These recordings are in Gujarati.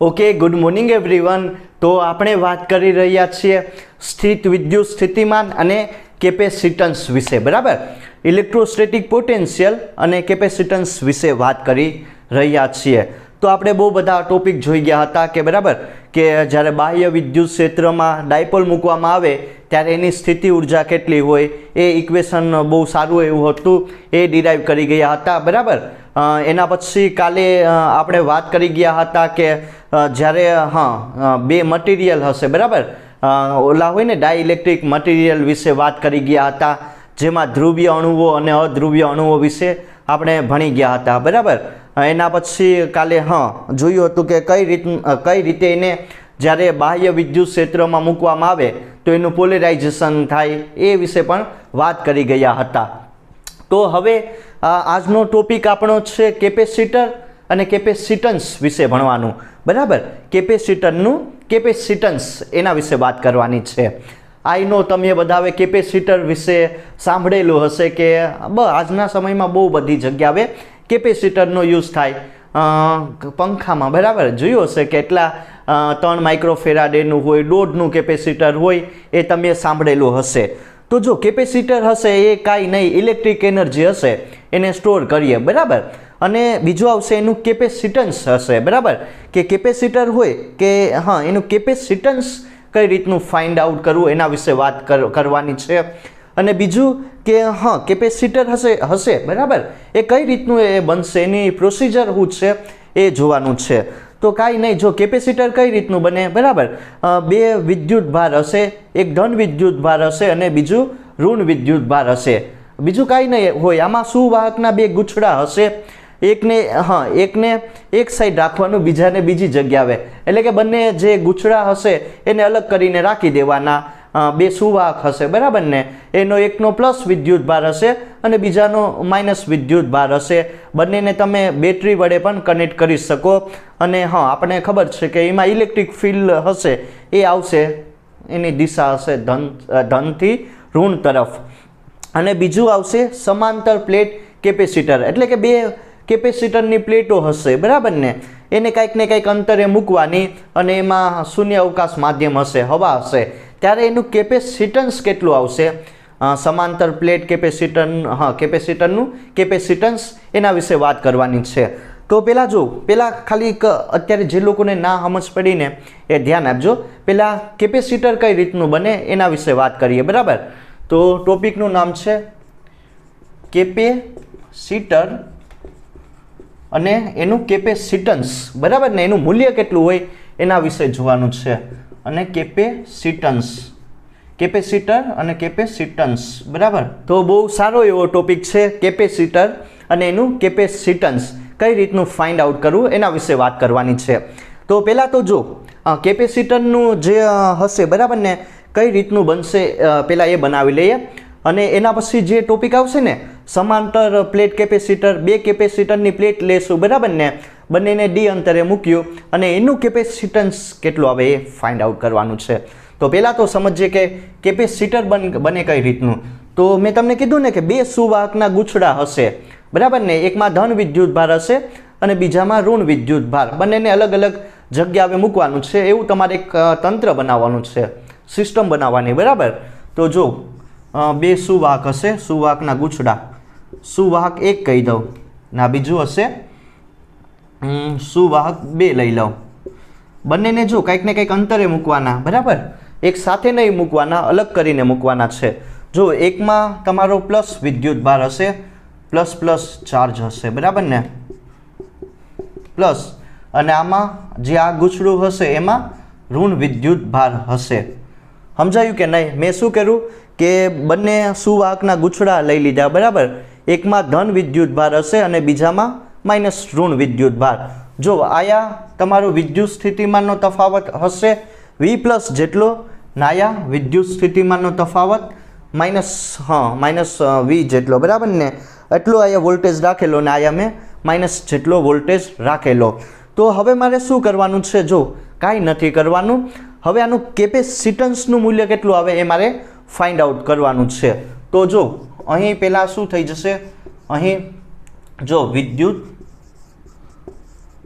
Okay, good morning everyone. તો આપણે વાત કરી રહ્યા છીએ સ્થિત વિદ્યુત સ્થિતિમાન અને કેપેસિટન્સ વિશે, બરાબર. ઇલેક્ટ્રોસ્ટેટિક પોટેન્શિયલ અને કેપેસિટન્સ વિશે વાત કરી રહ્યા છીએ. તો આપણે બહુ બધા ટોપિક જોઈ ગયા હતા કે બરાબર કે જ્યારે બાહ્ય વિદ્યુત ક્ષેત્રમાં ડાયપોલ મૂકવામાં આવે ત્યારે એની સ્થિતિ ઉર્જા કેટલી હોય એ ઇક્વેશન બહુ સારું એવું હતું, એ ડિરાઈવ કરી ગયા હતા, બરાબર. એના પછી કાલે આપણે વાત કરી ગયા હતા કે જ્યારે બે મટીરિયલ હશે, બરાબર, ઓલા હોય ને ડાયઇલેક્ટ્રિક મટીરિયલ વિશે વાત કરી ગયા હતા, જેમાં ધ્રુવીય અણુઓ અને અધ્રુવીય અણુઓ વિશે આપણે ભણી ગયા હતા, બરાબર. એના પછી કાલે જોયું હતું કે કઈ રીતે એને જ્યારે બાહ્ય વિદ્યુત ક્ષેત્રમાં મૂકવામાં આવે તો એનું પોલેરાઇઝેશન થાય એ વિશે પણ વાત કરી ગયા હતા. તો હવે આજનો ટોપિક આપણો છે કેપેસિટર અને કેપેસિટન્સ વિશે ભણવાનું, બરાબર. કેપેસિટરનું કેપેસિટન્સ એના વિશે વાત કરવાની છે. આઈ નો તમે બધાએ કેપેસિટર વિશે સાંભળેલું હશે કે આજના સમયમાં બહુ બધી જગ્યાએ કેપેસિટરનો યુઝ થાય. પંખામાં, બરાબર, જોયું હશે કેટલા 3 માઇક્રોફેરાડેનું હોય, 1.5નું કેપેસિટર હોય, એ તમે સાંભળેલું હશે. તો જો કેપેસિટર હશે એ કાંઈ નહીં, ઇલેક્ટ્રિક એનર્જી હશે એને સ્ટોર કરીએ, બરાબર. અને બીજું આવશે એનું કેપેસિટન્સ હશે, બરાબર, કે કેપેસિટર હોય કે એનું કેપેસિટન્સ કઈ રીતનું ફાઇન્ડ આઉટ કરવું એના વિશે વાત કરવાની છે. અને બીજું કે કેપેસિટર હશે, બરાબર, એ કઈ રીતનું એ બનશે, એની પ્રોસિજર શું છે એ જોવાનું છે. તો કાંઈ નહીં, જો કેપેસિટર કઈ રીતનું બને, બરાબર, 2 વિદ્યુત ભાર હશે, એક ધન વિદ્યુત ભાર હશે અને બીજું ઋણ વિદ્યુત ભાર હશે. બીજું કાંઈ નહીં હોય, આમાં સુવાહકના 2 ગુછડા હશે, એકને એક સાઈડ રાખવાનું, બીજાને બીજી જગ્યાએ, એટલે કે બંને જે ગુછડા હશે એને અલગ કરીને રાખી દેવાના. 2 સુવાહક હશે, બરાબર ને, એનો એકનો પ્લસ વિદ્યુત ભાર હશે અને બીજાનો માઇનસ વિદ્યુત ભાર હશે. બંનેને તમે બેટરી વડે પણ કનેક્ટ કરી શકો. અને આપણે ખબર છે કે એમાં ઇલેક્ટ્રિક ફિલ્ડ હશે એ આવશે, એની દિશા હશે ધનથી ઋણ તરફ. અને બીજું આવશે સમાંતર પ્લેટ કેપેસિટર, એટલે કે 2 કેપેસિટરની પ્લેટો હશે, બરાબર ને, એને કંઈક ને કંઈક અંતરે મૂકવાની અને એમાં શૂન્ય અવકાશ માધ્યમ હશે, હવા હશે, ત્યારે એનું કેપેસિટન્સ કેટલું આવશે. સમાંતર પ્લેટ કેપેસિટરનું કેપેસિટન્સ એના વિશે વાત કરવાની છે. તો પહેલાં ખાલી અત્યારે જે લોકોને ના સમજ પડીને એ ધ્યાન આપજો. પહેલાં કેપેસિટર કઈ રીતનું બને એના વિશે વાત કરીએ, બરાબર. તો ટોપિકનું નામ છે કેપેસિટર અને એનું કેપેસિટન્સ, બરાબર ને, એનું મૂલ્ય કેટલું હોય એના વિશે જોવાનું છે. અને કેપેસિટર અને કેપેસિટન્સ, બરાબર. તો બહુ સારો એવો ટોપિક છે કેપેસિટર અને એનું કેપેસિટન્સ કઈ રીતનું ફાઇન્ડ આઉટ કરવું એના વિશે વાત કરવાની છે. તો પહેલાં તો જો કેપેસિટરનું જે હશે, બરાબર ને, કઈ રીતનું બનશે પહેલાં એ બનાવી લઈએ. અને એના પછી જે ટોપિક આવશે ને સમાંતર પ્લેટ કેપેસિટર, 2 કેપેસિટરની પ્લેટ લેશું, બરાબર ને, બંનેને ડી અંતરે મૂક્યું અને એનું કેપેસિટન્સ કેટલું આવે એ ફાઇન્ડ આઉટ કરવાનું છે. તો પહેલાં તો સમજીએ કે કેપેસિટર બને કઈ રીતનું. તો મેં તમને કીધું ને કે 2 સુવાહકના ગુછડા હશે, બરાબર ને, એકમાં ધન વિદ્યુત ભાર હશે અને બીજામાં ઋણ વિદ્યુત ભાર, બંનેને અલગ અલગ જગ્યાએ મૂકવાનું છે. એવું તમારે એક તંત્ર બનાવવાનું છે, સિસ્ટમ બનાવવાની, બરાબર. તો જો 2 સુવાહક હશે, સુવાહકના ગુછડા, સુવાહક 1 કહી દઉં, ના બીજું હશે સુવાહક 2 લઈ લઉં. બંનેને જો કંઈક ને કંઈક અંતરે મૂકવાના, બરાબર, એક સાથે નહીં મૂકવાના, અલગ કરીને મૂકવાના છે. જો એકમાં તમારો પ્લસ વિદ્યુત ભાર હશે, પ્લસ ચાર્જ હશે, બરાબર ને, પ્લસ, અને આમાં જે આ ગુછડું હશે એમાં ઋણ વિદ્યુત ભાર હશે. સમજાયું કે નહીં? મેં શું કર્યું કે બંને સુવાહકના ગુછડા લઈ લીધા, બરાબર. એકમાં ધન વિદ્યુત ભાર હશે અને બીજામાં માઇનસ ઋણ વિદ્યુત ભાર. જો આયા તમારો વિદ્યુત સ્થિતિમાનનો તફાવત હશે V+ જેટલો, નાયા વિદ્યુત સ્થિતિમાનનો તફાવત માઇનસ V જેટલો, બરાબર ને, એટલો આયા વોલ્ટેજ રાખેલો ને આયા મેં માઇનસ જેટલો વોલ્ટેજ રાખેલો. તો હવે મારે શું કરવાનું છે? જો કાંઈ નથી કરવાનું, હવે આનું કેપેસિટન્સનું મૂલ્ય કેટલું આવે એ મારે ફાઇન્ડ આઉટ કરવાનું છે. તો જો અહીં પહેલાં શું થઈ જશે, અહીં જો વિદ્યુત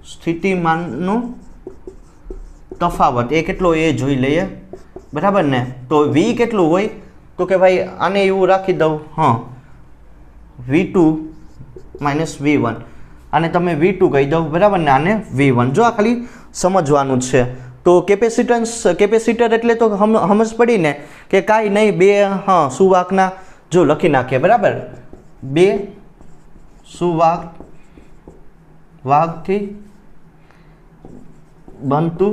સ્થિતિમાનનું તફાવત એ કેટલો એ જોઈ લઈએ, બરાબર ને. તો વી કેટલું હોય તો કે ભાઈ આને એવું રાખી દઉં, હા, V2 માઇનસ V1, આને તમે V2 કહી દો, બરાબર ને, આને V1. જો આ ખાલી સમજવાનું છે. તો કેપેસિટર એટલે તો સમજ પડી ને કે કાંઈ નહીં, બે સુવાહકના જો લખી નાખીએ, બરાબર, બે વાહકથી બનતું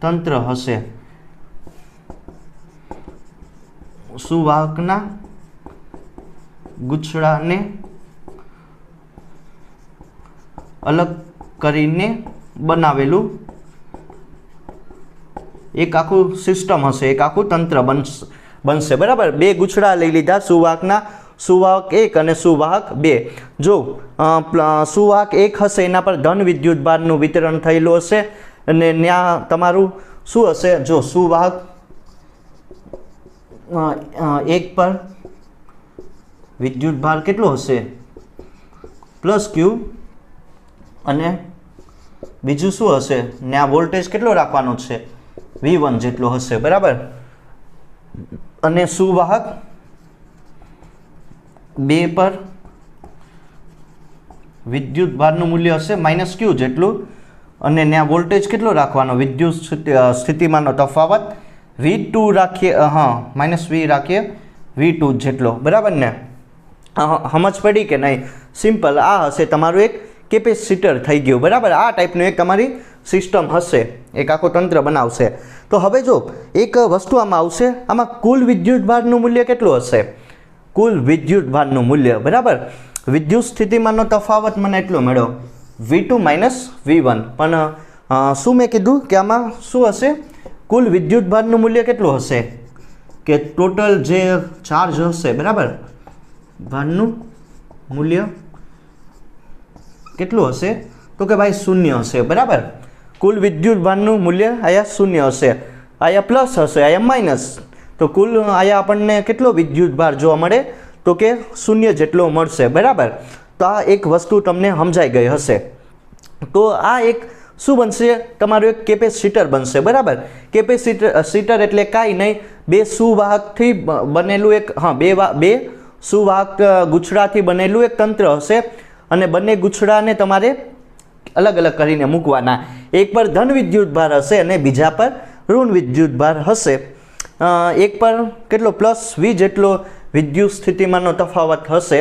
તંત્ર હશે. સુવાહકના ગુછડાને અલગ કરીને બનાવેલું એક આખું સિસ્ટમ હશે, એક આખું તંત્ર બનશે, બરાબર. બે ગુછડા લઈ લીધા સુવાહકના, સુવાહક 1 અને સુવાહક 2. જો સુવાહક 1 હશે એના પર ધન વિદ્યુત ભારનું વિતરણ થયેલું હશે અને ત્યાં તમારું શું હશે, જો સુવાહક 1 પર વિદ્યુત ભાર કેટલો હશે, +Q, અને બીજું શું હશે, ત્યાં વોલ્ટેજ કેટલો રાખવાનો છે, V1 જેટલો હશે, બરાબર. અને સુવાહક 2 પર વિદ્યુત ભારનું મૂલ્ય હશે -Q જેટલું, અને ત્યાં વોલ્ટેજ કેટલો રાખવાનો, વિદ્યુત સ્થિતિમાનનો તફાવત V2 રાખીએ, -V રાખીએ V2 જેટલો, બરાબર ને. સમજ પડી કે નહીં? સિમ્પલ. આ હશે તમારું એક કેપેસિટર થઈ ગયું, બરાબર. આ ટાઈપનું એક તમારી સિસ્ટમ હશે, એક આખો તંત્ર બનાવશે. તો હવે જો એક વસ્તુ આમાં આવશે, આમાં કુલ વિદ્યુત ભારનું મૂલ્ય કેટલું હશે, કુલ વિદ્યુત ભારનું મૂલ્ય, બરાબર. વિદ્યુત સ્થિતિમાનનો તફાવત મને એટલો મળ્યો, V2 માઇનસ V1. પણ શું મેં કીધું કે આમાં શું હશે, કુલ વિદ્યુત ભારનું મૂલ્ય કેટલું હશે, કે ટોટલ જે ચાર્જ હશે, બરાબર, ભારનું મૂલ્ય કેટલું હશે તો કે ભાઈ 0 હશે, બરાબર. કુલ વિદ્યુત ભારનું મૂલ્ય અહીંયા 0 હશે, અહીંયા પ્લસ હશે, અહીંયા માઇનસ. તો કુલ અહીંયા આપણને કેટલો વિદ્યુત ભાર જોવા મળે તો કે 0 જેટલો મળશે, બરાબર. તો આ એક વસ્તુ તમને સમજાઈ ગઈ હશે. તો આ એક શું બનશે, તમારું એક કેપેસિટર બનશે, બરાબર. કેપેસિટર એટલે કાંઈ નહીં, બે સુવાહકથી બનેલું એક, બે સુવાહક ગુછડાથી બનેલું એક તંત્ર હશે, અને બંને ગુછડાને તમારે અલગ અલગ કરીને મૂકવાના. એક પર ધન વિદ્યુત ભાર હશે અને બીજા પર ઋણ વિદ્યુત ભાર હશે. એક પર કેટલો +V જેટલો વિદ્યુત સ્થિતિમાનનો તફાવત હશે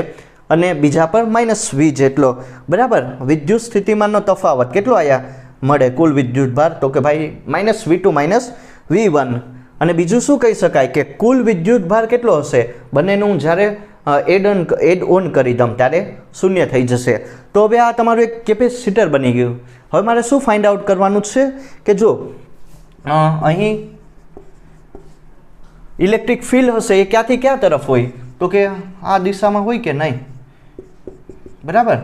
અને બીજા પર -V જેટલો, બરાબર. વિદ્યુત સ્થિતિમાનનો તફાવત કેટલો આયા મળે કુલ વિદ્યુત ભાર તો કે ભાઈ -V2 -V1. અને બીજું શું કહી શકાય કે કુલ વિદ્યુત ભાર કેટલો હશે, બંનેનું જ્યારે એડ ઓન કરી દઉં ત્યારે 0 થઈ જશે. તો હવે આ તમારું એક કેપેસિટર બની ગયું. હવે મારે શું ફાઇન્ડ આઉટ કરવાનું છે કે જો અહીં ઇલેક્ટ્રિક ફિલ્ડ હશે એ ક્યાંથી ક્યાં તરફ હોય તો કે આ દિશામાં હોય કે નહીં, બરાબર.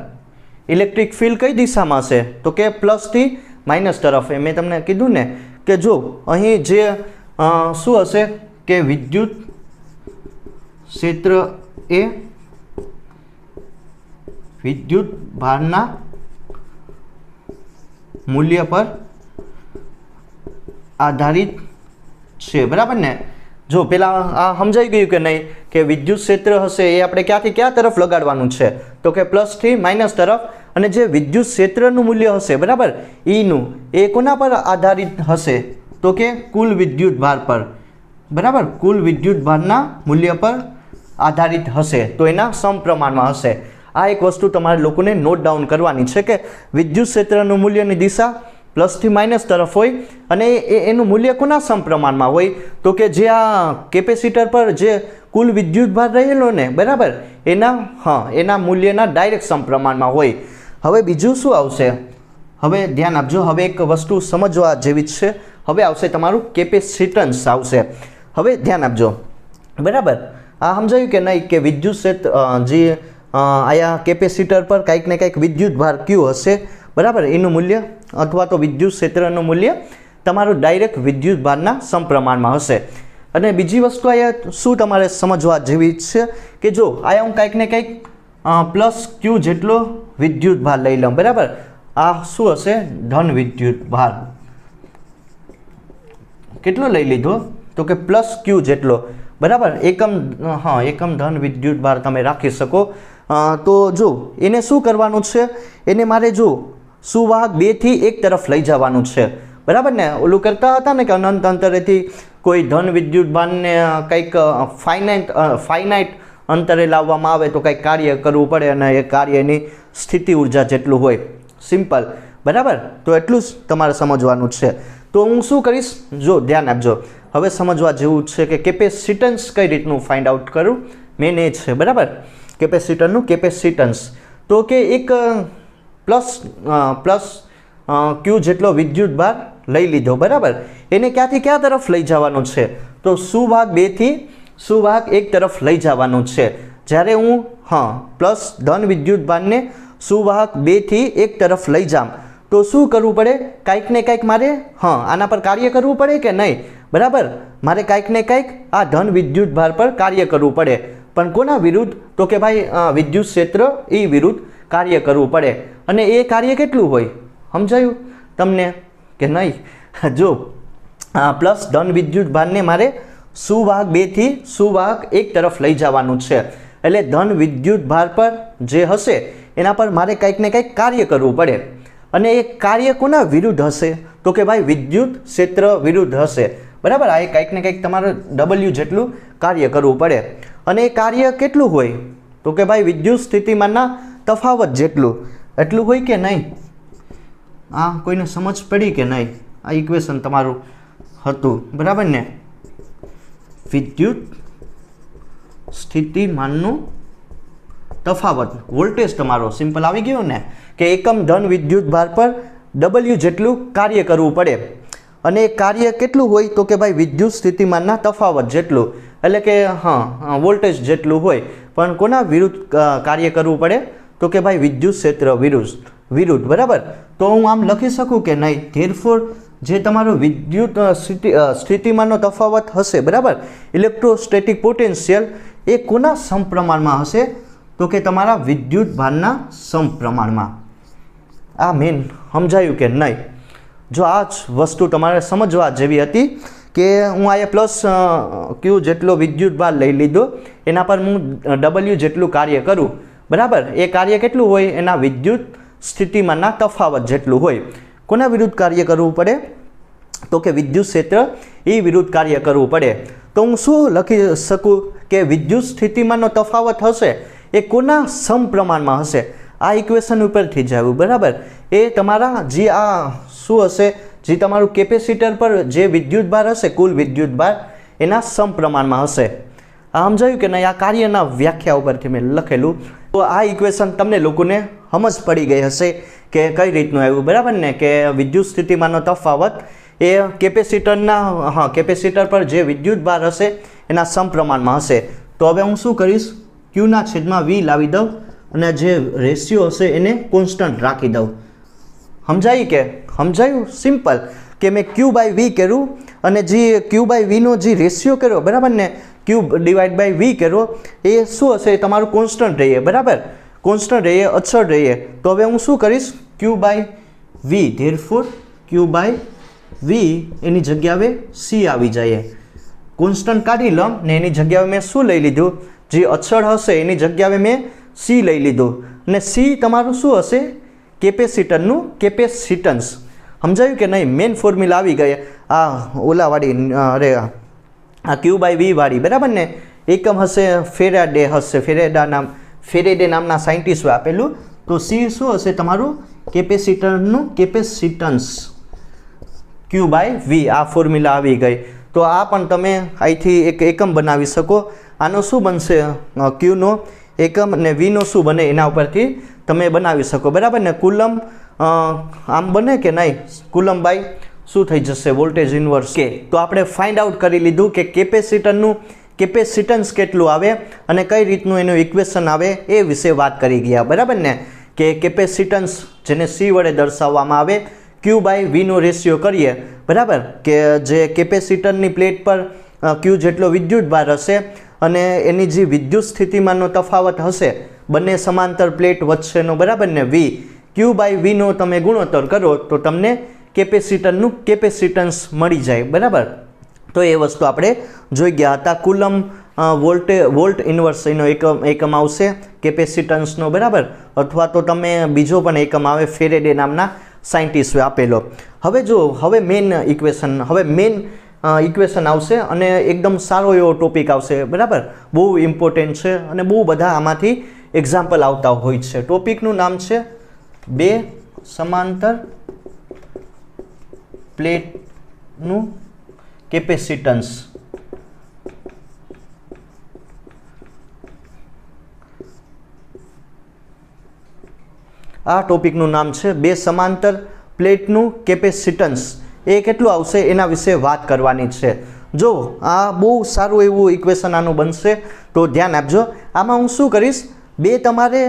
ઇલેક્ટ્રિક ફિલ્ડ કઈ દિશામાં હશે તો કે પ્લસ થી માઇનસ તરફ. એ મેં તમને કીધું ને કે જો અહીં જે શું હશે કે વિદ્યુત ક્ષેત્ર એ વિદ્યુત ભારના મૂલ્ય પર આધારિત છે, બરાબર ને. જો પેલા આ સમજાઈ ગયું કે નહીં કે વિદ્યુત ક્ષેત્ર હશે એ આપણે ક્યાંથી ક્યાં તરફ લગાડવાનું છે તો કે પ્લસ થી માઇનસ તરફ. અને જે વિદ્યુત ક્ષેત્રનું મૂલ્ય હશે, બરાબર, ઈનું એ કોના પર આધારિત હશે તો કે કુલ વિદ્યુત ભાર પર, બરાબર. કુલ વિદ્યુત ભારના મૂલ્ય પર આધારિત હશે, તો એના સમપ્રમાણમાં હશે. આ એક વસ્તુ તમારે લોકોને નોટ ડાઉન કરવાની છે કે વિદ્યુત ક્ષેત્રનું મૂલ્યની દિશા પ્લસ થી માઇનસ તરફ હોય અને એનું મૂલ્ય કોના સમપ્રમાણમાં હોય તો કે જે આ કેપેસિટર પર જે કુલ વિદ્યુત ભાર રહેલો ને, બરાબર, એના મૂલ્યના ડાયરેક્ટ સમપ્રમાણમાં હોય. હવે બીજું શું આવશે, હવે ધ્યાન આપજો, હવે એક વસ્તુ સમજવા જેવી જ છે. હવે આવશે તમારું કેપેસિટન્સ આવશે. હવે ધ્યાન આપજો, બરાબર. આ સમજાયું કે નહીં કે વિદ્યુત ક્ષેત્ર જે આયા કેપેસિટર પર કંઈક ને કંઈક વિદ્યુત ભાર Q હશે, બરાબર, એનું મૂલ્ય અથવા તો વિદ્યુત ક્ષેત્રનું મૂલ્ય તમારું ડાયરેક્ટ વિદ્યુત ભારના સમપ્રમાણમાં હશે. અને બીજી વસ્તુ અહીંયા શું તમારે સમજવા જેવી છે કે જો આયા હું કંઈક ને કંઈક +Q જેટલો વિદ્યુત ભાર લઈ લઉં, બરાબર. આ શું હશે, ધન વિદ્યુત ભાર, કેટલો લઈ લીધો તો કે પ્લસ ક્યુ જેટલો, બરાબર. એકમ ધન વિદ્યુત ભાર તમે રાખી શકો. તો જો એને શું કરવાનું છે, એને મારે જો સુવાહક 2 થી 1 તરફ લઈ જવાનું છે, બરાબર ને. ઓલું કરતા હતા ને કે અનંત અંતરેથી કોઈ ધન વિદ્યુત ભારને કંઈક ફાઇનાઇટ અંતરે લાવવામાં આવે તો કંઈક કાર્ય કરવું પડે અને એ કાર્યની સ્થિતિ ઉર્જા જેટલું હોય. સિમ્પલ, બરાબર. તો એટલું જ તમારે સમજવાનું છે. તો હું શું કરીશ, જો ધ્યાન આપજો. હવે સમજવા જેવું છે કે કેપેસિટન્સ કઈ રીતનું ફાઇન્ડ આઉટ કરું, મેન એ છે, બરાબર. કેપેસિટરનું કેપેસિટન્સ તો કે એક પ્લસ ક્યુ જેટલો વિદ્યુત ભાર લઈ લીધો, બરાબર. એને ક્યાંથી ક્યાં તરફ લઈ જવાનું છે, તો સુવાહક 2 થી સુવાહક 1 તરફ લઈ જવાનું છે. જ્યારે હું પ્લસ ધન વિદ્યુત ભારને સુવાહક 2 થી 1 તરફ લઈ જામ તો શું કરવું પડે, કાંઈક ને કાંઈક મારે આના પર કાર્ય કરવું પડે કે નહીં, બરાબર. મારે કાંઈક ને કાંઈક આ ધન વિદ્યુત ભાર પર કાર્ય કરવું પડે, પણ કોના વિરુદ્ધ, તો કે ભાઈ વિદ્યુત ક્ષેત્ર એ વિરુદ્ધ કાર્ય કરવું પડે. અને એ કાર્ય કેટલું હોય, સમજાયું તમને કે નહીં? જો પ્લસ ધન વિદ્યુત ભારને મારે સુવાહક 2 થી સુવાહક 1 તરફ લઈ જવાનું છે. એટલે ધન વિદ્યુત ભાર પર જે હશે એના પર મારે કંઈક ને કંઈક કાર્ય કરવું પડે. અને એ કાર્ય કોના વિરુદ્ધ હશે, તો કે ભાઈ વિદ્યુત ક્ષેત્ર વિરુદ્ધ હશે, બરાબર. આ કંઈક ને કંઈક તમારે W જેટલું કાર્ય કરવું પડે. અને એ કાર્ય કેટલું હોય, તો કે ભાઈ વિદ્યુત સ્થિતિમાનના તફાવત જેટલું. એટલું હોય કે નહીં? કોઈને સમજ પડી કે નહીં? આ ઇક્વેશન તમારું હતું, બરાબર ને. વિદ્યુત સ્થિતિમાનનું તફાવત વોલ્ટેજ તમારો સિમ્પલ આવી ગયો ને, કે એકમ ધન વિદ્યુત ભાર પર W જેટલું કાર્ય કરવું પડે. અને એ કાર્ય કેટલું હોય, તો કે ભાઈ વિદ્યુત સ્થિતિમાનના તફાવત જેટલું, એટલે કે વોલ્ટેજ જેટલું હોય. પણ કોના વિરુદ્ધ કાર્ય કરવું પડે, તો કે ભાઈ વિદ્યુત ક્ષેત્ર વિરુદ્ધ, બરાબર. તો હું આમ લખી શકું કે નહીં, ધેરફોર જે તમારો વિદ્યુત સ્થિતિમાનનો તફાવત હશે, બરાબર, ઇલેક્ટ્રોસ્ટેટિક પોટેન્શિયલ એ કોના સમપ્રમાણમાં હશે, તો કે તમારા વિદ્યુત ભારના સમપ્રમાણમાં. આ મેન સમજાયું કે નહીં? જો આ જ વસ્તુ તમારે સમજવા જેવી હતી કે હું અહીંયા પ્લસ ક્યુ જેટલો વિદ્યુત ભાર લઈ લીધો, એના પર હું W જેટલું કાર્ય કરું, બરાબર. એ કાર્ય કેટલું હોય, એના વિદ્યુત સ્થિતિમાનના તફાવત જેટલું હોય. કોના વિરુદ્ધ કાર્ય કરવું પડે, તો કે વિદ્યુત ક્ષેત્ર એ વિરુદ્ધ કાર્ય કરવું પડે. તો હું શું લખી શકું કે વિદ્યુત સ્થિતિમાનનો તફાવત હશે એ કોના સમપ્રમાણમાં હશે. આ ઇક્વેશન ઉપરથી જ આવ્યું, બરાબર. એ તમારા જે શું હશે, જે તમારું કેપેસિટર પર જે વિદ્યુત ભાર હશે, કુલ વિદ્યુત ભાર એના સમપ્રમાણમાં હશે. આ સમજાયું કે નહીં? આ કાર્યના વ્યાખ્યા ઉપરથી મેં લખેલું. તો આ ઇક્વેશન તમને લોકોને સમજ પડી ગઈ હશે કે કઈ રીતનું આવ્યું, બરાબર ને. કે વિદ્યુત સ્થિતિમાનનો તફાવત એ કેપેસિટર પર જે વિદ્યુત ભાર હશે એના સમપ્રમાણમાં હશે. તો હવે હું શું કરીશ, ક્યુના છેદમાં V લાવી દઉં અને જે રેશિયો હશે એને કોન્સ્ટન્ટ રાખી દઉં. સમજાયું? સિમ્પલ. કે મેં Q/V કર્યું અને જે Q/Vનો જે રેશિયો કર્યો, બરાબર ને, Q/V કર્યો, એ શું હશે, તમારું કોન્સ્ટન્ટ રહીએ, બરાબર. કોન્સ્ટન્ટ રહીએ, અચળ રહીએ. તો હવે હું શું કરીશ, Q/V, ધેરફોર Q/V એની જગ્યાએ C આવી જાય. કોન્સ્ટન્ટ કાઢી લઉં ને એની જગ્યાએ મેં શું લઈ લીધું, જે અચળ હશે એની જગ્યાએ મેં C લઈ લીધું. અને C તમારું શું હશે, કેપેસિટરનું કેપેસિટન્સ. સમજાયું કે નહીં? મેન ફોર્મ્યુલા આવી ગઈ. આ ઓલાવાળી આ Q/V વાળી, બરાબર ને. એકમ હશે ફેરેડે નામના સાયન્ટિસ્ટે આપેલું. તો C શું હશે, તમારું કેપેસિટરનું કેપેસિટન્સ Q/V. આ ફોર્મ્યુલા આવી ગઈ. તો આ પણ તમે અહીંથી એક એકમ બનાવી શકો. આનો શું બનશે, Qનો એકમ અને Vનો શું બને એના ઉપરથી તમે બનાવી શકો, બરાબર ને. કુલમ આમ બને કે નહીં, કુલમ બાય શું થઈ જશે, વોલ્ટેજ ઇન્વર્સ કે. તો આપણે ફાઇન્ડ આઉટ કરી લીધું કે કેપેસિટરનું કેપેસિટન્સ કેટલું આવે અને કઈ રીતનું એનું ઇક્વેશન આવે એ વિશે વાત કરી ગયા, બરાબર ને. કે કેપેસિટન્સ જેને C વડે દર્શાવવામાં આવે, Q/Vનો રેશિયો કરીએ, બરાબર. કે જે કેપેસિટરની પ્લેટ પર Q જેટલો વિદ્યુત ભાર હશે અને એની જે વિદ્યુત સ્થિતિમાનનો તફાવત હશે બંને સમાંતર પ્લેટ વચ્ચેનો, બરાબર ને, V. Q/Vનો તમે ગુણોત્તર કરો તો તમને કેપેસિટરનું કેપેસિટન્સ મળી જાય, બરાબર. તો એ વસ્તુ આપણે જોઈ ગયા હતા. કુલમ વોલ્ટ ઇન્વર્સ એનો એકમ આવશે કેપેસિટન્સનો, બરાબર, અથવા તો તમે બીજો પણ એકમ આવે ફેરેડે નામના સાયન્ટિસ્ટે આપેલો. હવે મેઇન ઇક્વેશન આવશે અને એકદમ સારો એવો ટોપિક આવશે, બરાબર, બહુ ઇમ્પોર્ટન્ટ છે અને બહુ બધા આમાંથી એક્ઝામ્પલ આવતા હોય છે. ટોપિકનું નામ છે બે સમાંતર પ્લેટનું કેપેસિટન્સ. આ ટોપિકનું નામ છે બે સમાંતર પ્લેટનું કેપેસિટન્સ. એ કેટલું આવશે એના વિશે વાત કરવાની છે. જો આ બહુ સારું એવું ઇક્વેશન આનું બનશે તો ધ્યાન આપજો. આમાં હું શું કરીશ, બે તમારે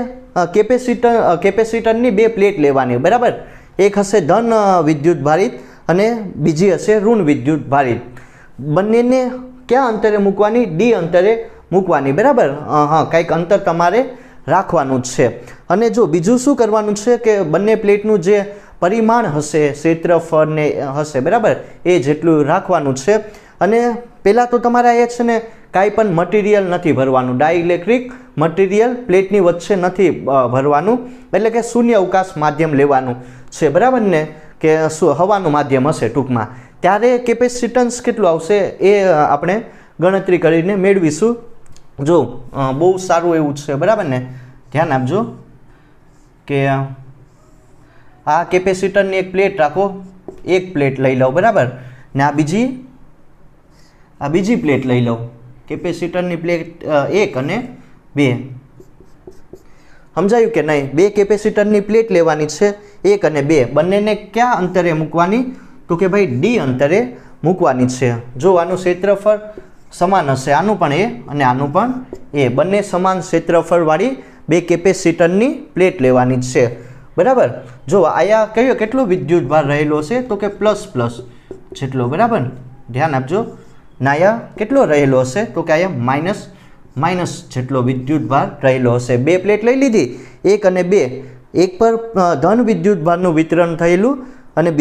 કેપેસિટરની બે પ્લેટ લેવાની, બરાબર. એક હશે ધન વિદ્યુત ભારિત અને બીજી હશે ઋણ વિદ્યુત ભારિત. બંનેને ક્યાં અંતરે મૂકવાની? ડી અંતરે મૂકવાની, બરાબર. કંઈક અંતર તમારે રાખવાનું છે. અને જો બીજું શું કરવાનું છે કે બંને પ્લેટનું જે પરિમાણ હશે, ક્ષેત્રફળ ને હશે, બરાબર, એ જેટલું રાખવાનું છે. અને પહેલાં તો તમારે એ છે ને કાંઈ પણ મટીરિયલ નથી ભરવાનું, ડાઇલેક્ટ્રિક મટીરિયલ પ્લેટની વચ્ચે નથી ભરવાનું, એટલે કે શૂન્ય અવકાશ માધ્યમ લેવાનું છે, બરાબર ને, કે હવાનું માધ્યમ હશે ટૂંકમાં. ત્યારે કેપેસિટન્સ કેટલું આવશે એ આપણે ગણતરી કરીને મેળવીશું. જો બહુ સારું એવું છે, બરાબર ને, ધ્યાન આપજો કે આ કેપેસિટરની એક પ્લેટ રાખો, એક પ્લેટ લઈ લો, બરાબર, ને આ બીજી પ્લેટ લઈ લો. કેપેસિટરની પ્લેટ 1 અને 2. સમજાયું કે નહીં? બે કેપેસિટરની પ્લેટ લેવાની છે 1 અને 2. બંનેને ક્યાં અંતરે મૂકવાની? તો કે ભાઈ ડી અંતરે મૂકવાની છે. જો આનું ક્ષેત્રફળ સમાન હશે, આનું પણ એ અને આનું પણ એ. બંને સમાન ક્ષેત્રફળવાળી બે કેપેસિટરની પ્લેટ લેવાની છે, બરાબર. જો આયા કેટલો વિદ્યુત ભાર રહેલો છે? તો કે પ્લસ જેટલો, બરાબર, ધ્યાન આપજો. નાયા કેટલો રહેલો હશે? તો કે આયા માઇનસ જેટલો વિદ્યુત ભાર રહેલો હશે. બે પ્લેટ લઈ લીધી, 1 અને 2. એક પર ધન વિદ્યુત ભારનું વિતરણ થયેલું અને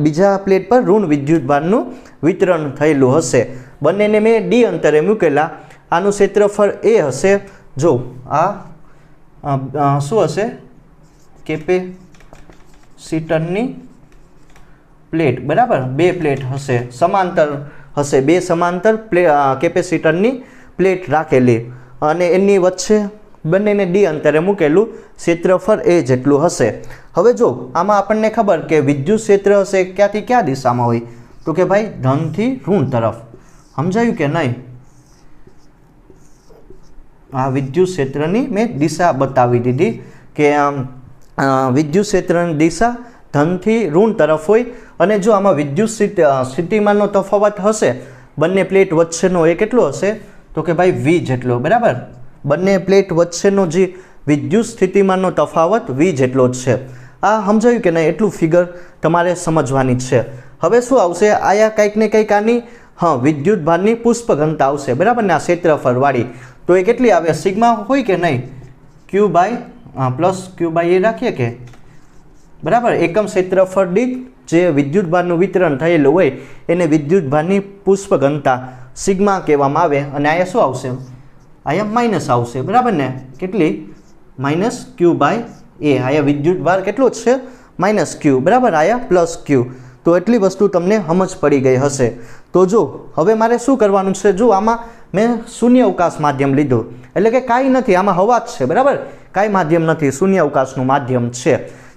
બીજા પ્લેટ પર ઋણ વિદ્યુત ભારનું વિતરણ થયેલું હશે. બંનેને મેં ડી અંતરે મૂકેલા. આનું ક્ષેત્રફળ એ હશે. જો આ શું હશે? કેપેસિટરની પ્લેટ, બરાબર, બે પ્લેટ હશે, સમાંતર હશે, બે સમાંતર કેપેસિટરની પ્લેટ રાખેલી અને એની વચ્ચે બંનેને ડી અંતરે મૂકેલું. ક્ષેત્રફળ એ જેટલું હશે. હવે જો આમાં આપણને ખબર કે વિદ્યુત ક્ષેત્ર હશે ક્યાંથી ક્યાં દિશામાં હોય? તો કે ભાઈ ધનથી ઋણ તરફ. સમજાયું કે નહીં? આ વિદ્યુત ક્ષેત્રની મેં દિશા બતાવી દીધી કે વિદ્યુત ક્ષેત્રની દિશા ધનથી ઋણ તરફ હોય. અને જો આમાં વિદ્યુત સ્થિતિમાનનો તફાવત હશે બંને પ્લેટ વચ્ચેનો, એ કેટલો હશે? તો કે ભાઈ V જેટલો, બરાબર. બંને પ્લેટ વચ્ચેનો જે વિદ્યુત સ્થિતિમાનનો તફાવત V જેટલો જ છે. આ સમજાયું કે નહીં? એટલું ફિગર તમારે સમજવાની છે. હવે શું આવશે? આયા કંઈક ને કંઈક આની વિદ્યુત ભારની પુષ્પ ઘનતા આવશે, બરાબર ને, આ ક્ષેત્રફળવાળી. તો એ કેટલી આવે? સિગ્મા હોય કે નહીં? Q by plus Q by a રાખીએ કે, બરાબર. એકમ ક્ષેત્રફળ દીઠ જે વિદ્યુત ભારનું વિતરણ થયેલું હોય એને વિદ્યુત ભારની પુષ્પ ઘનતા સિગ્મા કહેવામાં આવે. અને અહીંયા શું આવશે? અહીંયા માઇનસ આવશે, બરાબર ને. કેટલી? માઇનસ Q બાય એ. અહીંયા વિદ્યુત ભાર કેટલો જ છે? માઇનસ Q, બરાબર. અહીંયા પ્લસ Q. તો એટલી વસ્તુ તમને સમજ પડી ગઈ હશે. તો જો હવે મારે શું કરવાનું છે? જો આમાં મેં શૂન્ય અવકાશ માધ્યમ લીધું, એટલે કે કાંઈ નથી, આમાં હવા જ છે, બરાબર, કાંઈ માધ્યમ નથી, શૂન્ય અવકાશનું માધ્યમ છે.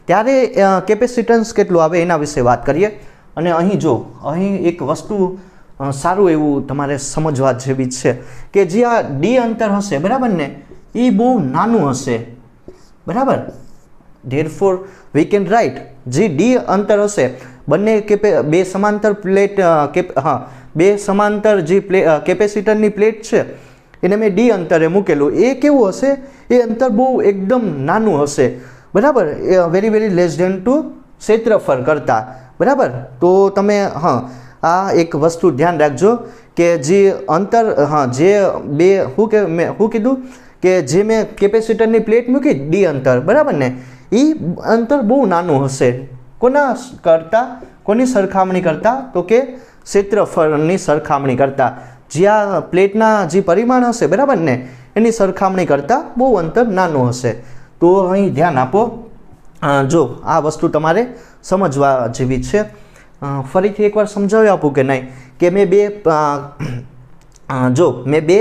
ત્યારે કેપેસિટન્સ કેટલું આવે એના વિશે વાત કરીએ. અને અહીં જો અહીં એક વસ્તુ સારું એવું તમારે સમજવા જેવી છે કે જે આ ડી અંતર હશે, બરાબર ને, એ બહુ નાનું હશે, બરાબર. ધેરફોર વી કેન રાઇટ જે ડી અંતર હશે બંને બે સમાંતર પ્લેટ બે સમાંતર જે કેપેસિટરની પ્લેટ છે એને મેં ડી અંતરે મૂકેલું. એ કેવું હશે? એ અંતર બહુ એકદમ નાનું હશે, બરાબર, વેરી લેસ ધેન ટુ ક્ષેત્રફળ કરતાં, બરાબર. તો તમે આ એક વસ્તુ ધ્યાન રાખજો કે જે અંતર જે બે હું કીધું કે જે મેં કેપેસિટરની પ્લેટ મૂકી ડી અંતર, બરાબર ને, એ અંતર બહુ નાનું હશે. કોના કરતાં? કોની સરખામણી કરતાં? તો કે ક્ષેત્રફળની સરખામણી કરતાં, જ્યાં પ્લેટના જે પરિમાણ હશે બરાબર ને એની સરખામણી કરતાં બહુ અંતર નાનું હશે. તો અહીં ધ્યાન આપો. જો આ વસ્તુ તમારે સમજવા જેવી છે. ફરીથી એકવાર સમજાવી આપું કે નહીં, કે મેં બે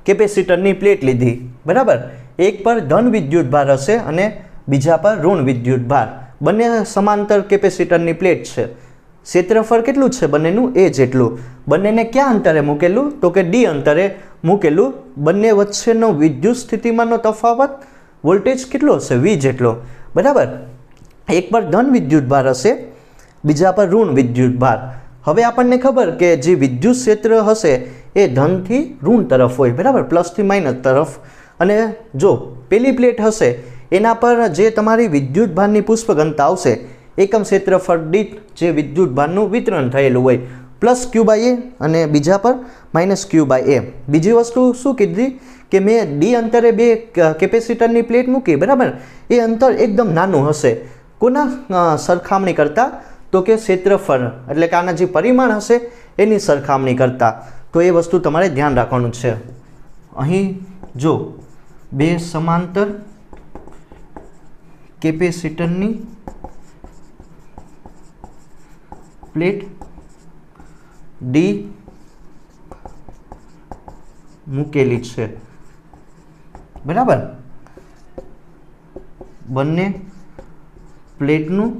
કેપેસિટરની પ્લેટ લીધી બરાબર. એક પર ધન વિદ્યુત ભાર હશે અને બીજા પર ઋણ વિદ્યુત ભાર. બંને સમાંતર કેપેસિટરની પ્લેટ છે. ક્ષેત્રફળ કેટલું છે બંનેનું? એ જેટલું. બંનેને ક્યાં અંતરે મૂકેલું? તો કે ડી અંતરે મૂકેલું. બંને વચ્ચેનો વિદ્યુત સ્થિતિમાનનો તફાવત વોલ્ટેજ કેટલો હશે? V જેટલો બરાબર. એક પર ધન વિદ્યુત ભાર હશે, બીજા પર ઋણ વિદ્યુત ભાર. હવે આપણને ખબર કે જે વિદ્યુત ક્ષેત્ર હશે એ ધનથી ઋણ તરફ હોય બરાબર, પ્લસથી માઇનસ તરફ. અને જો પેલી પ્લેટ હશે એના પર જે તમારી વિદ્યુત ભારની પુષ્પઘનતા આવશે એકમ ક્ષેત્રફળ દીઠ જે વિદ્યુત ભારનું વિતરણ થયેલું હોય પ્લસ Q/A અને બીજા પર માઇનસ Q/A. બીજી વસ્તુ શું કીધી કે મેં ડી અંતરે બે કેપેસિટરની પ્લેટ મૂકી બરાબર. એ અંતર એકદમ નાનું હશે. કોના સરખામણી કરતાં? તો કે ક્ષેત્રફળ એટલે કે આના જે પરિમાણ હશે એની સરખામણી કરતાં. તો એ વસ્તુ તમારે ધ્યાન રાખવાનું છે. અહીં જો બે સમાંતર કેપેસિટરની પ્લેટ ડી મૂકેલી છે બરાબર. બંને પ્લેટનું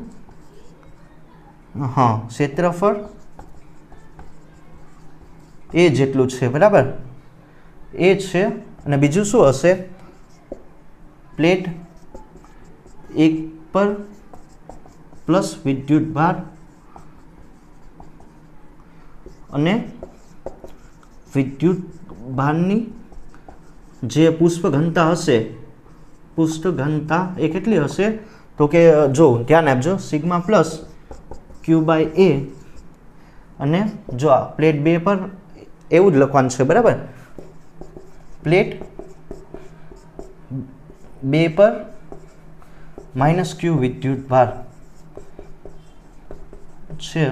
ક્ષેત્રફળ એ જેટલું છે બરાબર. એ છે. અને બીજું શું હશે? પ્લેટ એક પર પ્લસ વિદ્યુત ભાર અને વિદ્યુત ભારની જે પુષ્પઘનતા હશે, પુષ્પઘનતા એ કેટલી હશે? તો કે જો ધ્યાન આપજો, સિગ્મા પ્લસ Q/A. અને જો આ પ્લેટ 2 પર એવું જ લખવાનું છે બરાબર. પ્લેટ 2 પર માઇનસ Q વિદ્યુત ભાર છે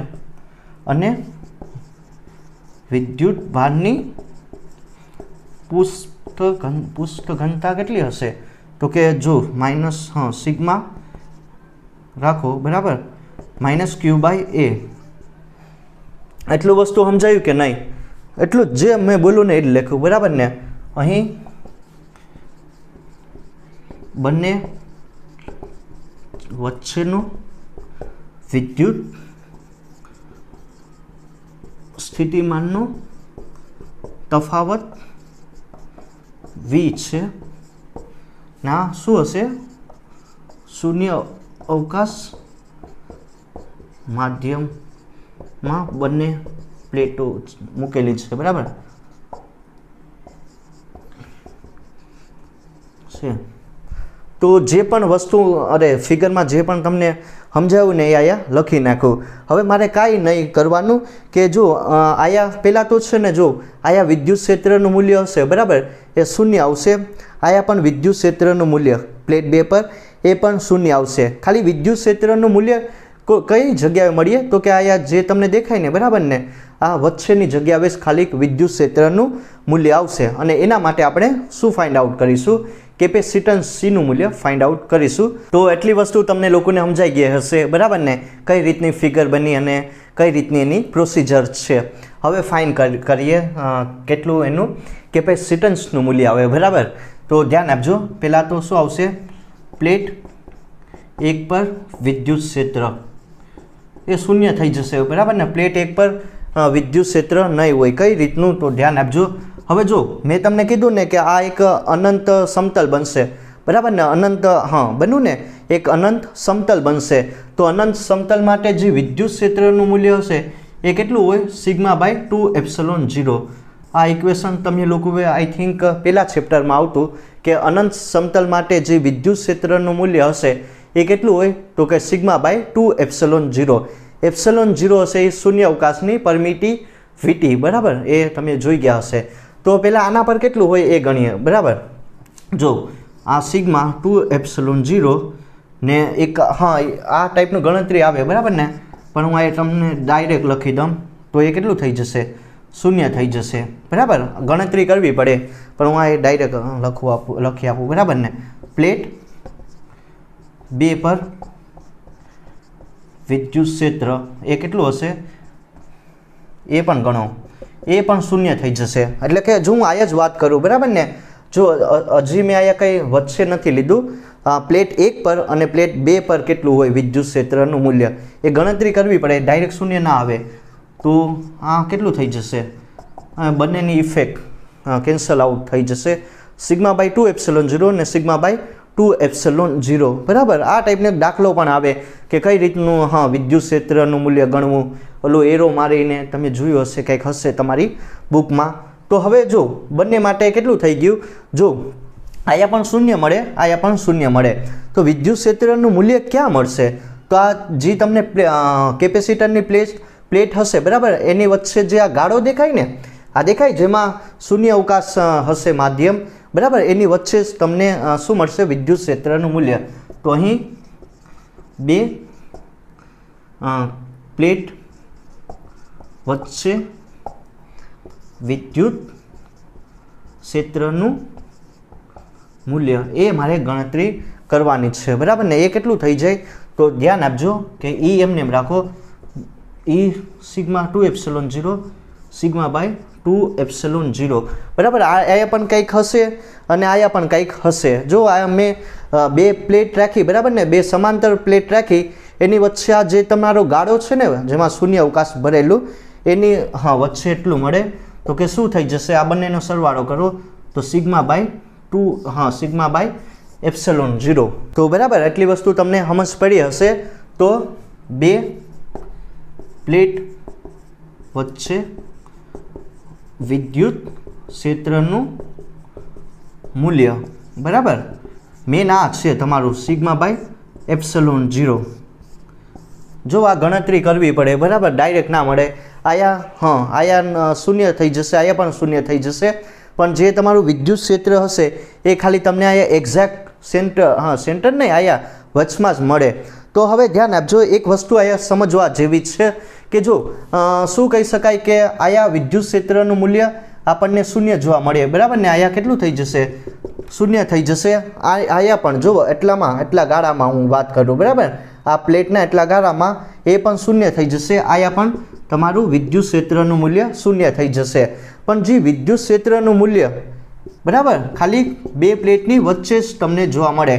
અને વિદ્યુત ભારની પુષ્પઘનતા કેટલી હશે? તો કે જો માઇનસ સિગ્મા રાખો બરાબર, માઇનસ Q/A. એટલું વસ્તુ સમજાયું કે નહીં? એટલું જ જે મેં બોલું ને એ જ લખ્યું બરાબર ને. અહીં બંને વચ્ચેનો વિદ્યુત સ્થિતિમાનનો તફાવત V છે. ના શું હશે? શૂન્ય અવકાશ માધ્યમમાં બંને પ્લેટો મૂકેલી છે બરાબર છે. તો જે પણ વસ્તુ ફિગરમાં જે પણ તમને સમજાવ્યું ને એ આયા લખી નાખું. હવે મારે કાંઈ નહીં કરવાનું કે જો આયા પહેલાં તો છે ને, જો આયા વિદ્યુત ક્ષેત્રનું મૂલ્ય હશે બરાબર એ શૂન્ય આવશે. આયા પણ વિદ્યુત ક્ષેત્રનું મૂલ્ય પ્લેટ 2 પર એ પણ શૂન્ય આવશે. ખાલી વિદ્યુત ક્ષેત્રનું મૂલ્ય કઈ જગ્યાએ મળીએ? તો કે આયા જે તમને દેખાય ને બરાબર ને, આ વચ્ચેની જગ્યાએ ખાલી વિદ્યુત ક્ષેત્રનું મૂલ્ય આવશે. અને એના માટે આપણે શું ફાઇન્ડ આઉટ કરીશું? કેપેસિટન્સ Cનું મૂલ્ય ફાઇન્ડ આઉટ કરીશું. તો એટલી વસ્તુ તમને લોકોને સમજાઈ ગઈ હશે બરાબર ને, કઈ રીતની ફિગર બની અને કઈ રીતની એની પ્રોસિજર છે. હવે ફાઇન્ડ કરીએ કેટલું એનું કેપેસિટન્સનું મૂલ્ય આવે બરાબર. તો ધ્યાન આપજો. પહેલાં તો શું આવશે? પ્લેટ 1 પર વિદ્યુત ક્ષેત્ર એ શૂન્ય થઈ જશે બરાબર ને. પ્લેટ 1 પર વિદ્યુત ક્ષેત્ર નહીં હોય. કઈ રીતનું? તો ધ્યાન આપજો. હવે જો મેં તમને કીધું ને કે આ એક અનંત સમતલ બનશે બરાબર ને. અનંત બન્યું ને, એક અનંત સમતલ બનશે. તો અનંત સમતલ માટે જે વિદ્યુત ક્ષેત્રનું મૂલ્ય હશે એ કેટલું હોય? σ/2ε0. આ ઇક્વેશન તમે લોકોએ આઈ થિંક પહેલા ચેપ્ટરમાં આવતું કે અનંત સમતલ માટે જે વિદ્યુત ક્ષેત્રનું મૂલ્ય હશે એ કેટલું હોય? તો કે σ/2ε0. ε0 હશે એ શૂન્ય અવકાશની પરમિટિવિટી બરાબર, એ તમે જોઈ ગયા હશે. તો પહેલાં આના પર કેટલું હોય એ ગણીએ બરાબર. જો આ σ/2ε0 ને એક આ ટાઈપનું ગણતરી આવે બરાબર ને, પણ હું આ તમને ડાયરેક્ટ લખી દઉં તો તો એ કેટલું થઈ જશે? શૂન્ય થઈ જશે, બરાબર. ગણતરી કરવી પડે પણ હું આ ડાયરેક્ટ લખી આપું, બરાબર ને. પ્લેટ 2 પર વિદ્યુત ક્ષેત્ર એ કેટલું હશે? એ પણ ગણો, એ પણ શૂન્ય થઈ જશે. એટલે કે જો હું આયા જ વાત કરું, બરાબર ને. જો હજી મેં આયા કંઈ વચ્ચે નથી લીધું. પ્લેટ 1 પર અને પ્લેટ 2 પર કેટલું હોય વિદ્યુત ક્ષેત્રનું મૂલ્ય, એ ગણતરી કરવી પડે. ડાયરેક્ટ શૂન્ય ના આવે તો આ કેટલું થઈ જશે? બંનેની ઇફેક્ટ કેન્સલ આઉટ થઈ જશે. σ/2 ε0 અને σ/2 ε0, બરાબર. આ ટાઈપનો દાખલો પણ આવે કે કઈ રીતનું વિદ્યુત ક્ષેત્રનું મૂલ્ય ગણવું. ઓલું એરો મારીને તમે જોયું હશે, કંઈક હશે તમારી બુકમાં. તો હવે જો બંને માટે કેટલું થઈ ગયું? જો આયા પણ શૂન્ય મળે, આયા પણ શૂન્ય મળે, તો વિદ્યુત ક્ષેત્રનું મૂલ્ય ક્યાં મળશે? તો આ જે તમને કેપેસિટરની પ્લેટ હશે, બરાબર, એની વચ્ચે જે આ ગાળો દેખાય ને, આ દેખાય જેમાં શૂન્ય અવકાશ હશે માધ્યમ, બરાબર, એની વચ્ચે તમને શું મળશે? વિદ્યુત ક્ષેત્રનું મૂલ્ય. તો અહીં 2 પ્લેટ વચ્ચે વિદ્યુત ક્ષેત્રનું મૂલ્ય એ મારે ગણતરી કરવાની છે, બરાબર ને. એ કેટલું થઈ જાય? તો ધ્યાન આપજો કે E એમને એમ રાખો, E σ2 ε0 σ/2 ε0, બરાબર. આયા પણ કંઈક હશે અને આયા પણ કંઈક હશે. જો આ મેં 2 પ્લેટ રાખી, બરાબર ને, 2 સમાંતર પ્લેટ રાખી, એની વચ્ચે આ જે તમારો ગાળો છે ને જેમાં શૂન્ય અવકાશ ભરેલું, એની વચ્ચે એટલું મળે. તો કે શું થઈ જશે? આ બંનેનો સરવાળો કરો તો σ/2 σ/ε0. તો બરાબર, એટલી વસ્તુ તમને સમજ પડી હશે. તો 2 પ્લેટ વચ્ચે વિદ્યુત ક્ષેત્રનું મૂલ્ય, બરાબર, મેન આ છે તમારું σ/ε0. જો આ ગણતરી કરવી પડે, બરાબર, ડાયરેક્ટ ના મળે. આયા શૂન્ય થઈ જશે, આયા પણ શૂન્ય થઈ જશે. પણ જે તમારું વિદ્યુત ક્ષેત્ર હશે એ ખાલી તમને આયા એક્ઝેક્ટ સેન્ટર નહીં, આયા વચમાં જ મળે. તો હવે ધ્યાન આપજો, એક વસ્તુ આયા સમજવા જેવી છે કે જો શું કહી શકાય કે આયા વિદ્યુત ક્ષેત્રનું મૂલ્ય આપણને શૂન્ય જોવા મળે, બરાબર ને. આયા કેટલું થઈ જશે? શૂન્ય થઈ જશે. આયા પણ જુઓ, એટલા ગાળામાં હું વાત કરું, બરાબર, આ પ્લેટના એટલા ગાળામાં એ પણ શૂન્ય થઈ જશે. આયા પણ તમારું વિદ્યુત ક્ષેત્રનું મૂલ્ય શૂન્ય થઈ જશે. પણ જે વિદ્યુત ક્ષેત્રનું મૂલ્ય, બરાબર, ખાલી 2 પ્લેટની વચ્ચે જ તમને જોવા મળે,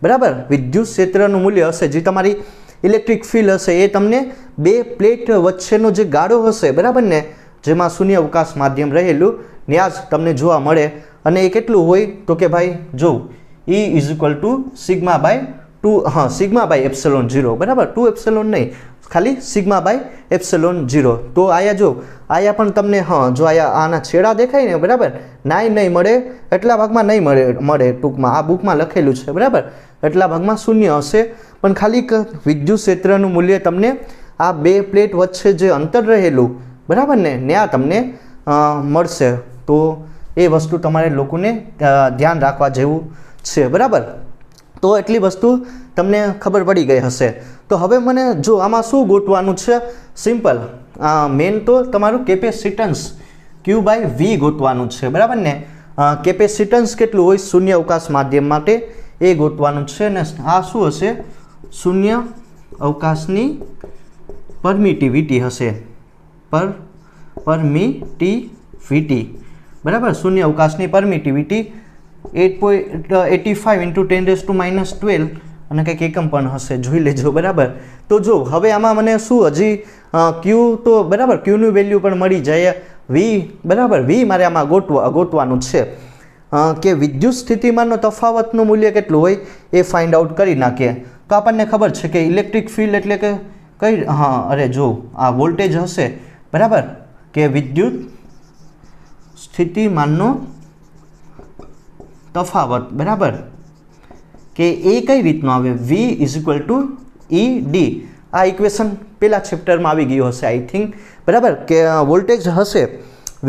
બરાબર. વિદ્યુત ક્ષેત્રનું મૂલ્ય હશે, જે તમારી ઇલેક્ટ્રિક ફિલ્ડ હશે, એ તમને 2 પ્લેટ વચ્ચેનો જે ગાળો હશે, બરાબર ને, જેમાં શૂન્ય અવકાશ માધ્યમ રહેલું, ત્યાં જ તમને જોવા મળે. અને એ કેટલું હોય? તો કે ભાઈ જો E = σ/2 σ/ε0, બરાબર, 2 એપ્સિલોન નહીં, ખાલી σ/ε0. તો આયા જો આયા પણ તમને જો આના છેડા દેખાય ને, બરાબર, નહીં મળે, એટલા ભાગમાં નહીં મળે ટૂંકમાં આ બુકમાં લખેલું છે, બરાબર. એટલા ભાગમાં શૂન્ય હશે. પણ ખાલી વિદ્યુત ક્ષેત્રનું મૂલ્ય તમને આ 2 પ્લેટ વચ્ચે જે અંતર રહેલું, બરાબર ને, ત્યાં તમને મળશે. તો એ વસ્તુ તમારે લોકોને ધ્યાન રાખવા જેવું છે, બરાબર. તો એટલી વસ્તુ તમને ખબર પડી ગઈ હશે. તો હવે મને જો આમાં શું ગોતવાનું છે? સિમ્પલ, મેન તો તમારું કેપેસિટન્સ Q/V ગોતવાનું છે, બરાબર ને. કેપેસિટન્સ કેટલું હોય શૂન્ય અવકાશ માધ્યમ માટે એ ગોતવાનું છે. ને આ શું હશે? શૂન્ય અવકાશની પરમિટિવિટી હશે, પરમિટિવિટી, બરાબર. શૂન્ય અવકાશની પરમિટિવિટી 8.85 × 10⁻12 અને કંઈક એકમ પણ હશે, જોઈ લેજો, બરાબર. તો જો હવે આમાં મને શું હજી Q તો બરાબર, Qનું વેલ્યુ પણ મળી જાય. V, બરાબર, V મારે આમાં ગોતવાનું છે કે વિદ્યુત સ્થિતિમાનનો તફાવતનું મૂલ્ય કેટલું હોય એ ફાઇન્ડ આઉટ કરી નાખીએ. તો આપણને ખબર છે કે ઇલેક્ટ્રિક ફિલ્ડ એટલે કે કઈ જો આ વોલ્ટેજ હશે, બરાબર, કે વિદ્યુત સ્થિતિમાનનો તફાવત, બરાબર, કે એ કઈ રીતનો આવે? V = ED. આ ઇક્વેશન પેલા ચેપ્ટરમાં આવી ગયું હશે આઈ થિંક, બરાબર, કે વોલ્ટેજ હશે,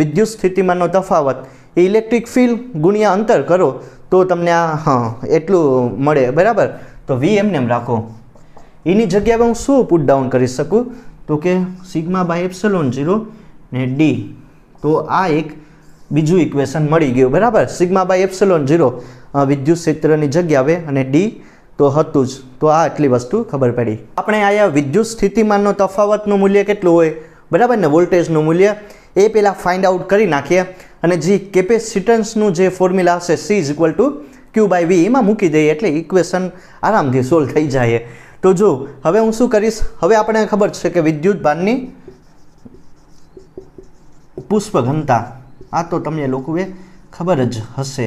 વિદ્યુત સ્થિતિમાનનો તફાવત, એ ઇલેક્ટ્રિક ફિલ્ડ ગુણ્યા અંતર કરો તો તમને આ એટલું મળે, બરાબર. તો V એમને એમ રાખો. એની જગ્યાએ હું શું પુટ ડાઉન કરી શકું? તો કે સિગ્મા બાય એપ્સિલોન 0 ને ડી. તો આ એક બીજું ઇક્વેશન મળી ગયું, બરાબર. સિગ્મા બાય એપ્સિલોન 0 વિદ્યુત ક્ષેત્રની જગ્યાએ અને ડી તો હતું જ. તો આ આટલી વસ્તુ ખબર પડી. આપણે આયા વિદ્યુત સ્થિતિમાનનો તફાવતનું મૂલ્ય કેટલું હોય, બરાબર ને, વોલ્ટેજનું મૂલ્ય એ પહેલાં ફાઇન્ડ આઉટ કરી નાખીએ અને જે કેપેસિટન્સનું જે ફોર્મ્યુલા હશે C = Q / V એમાં મૂકી દઈએ એટલે ઇક્વેશન આરામથી સોલ્વ થઈ જાય. તો જો હવે હું શું કરીશ, હવે આપણે ખબર છે કે વિદ્યુત ભારની પુષ્પ ઘનતા આ તો તમને લોકોએ ખબર જ હશે,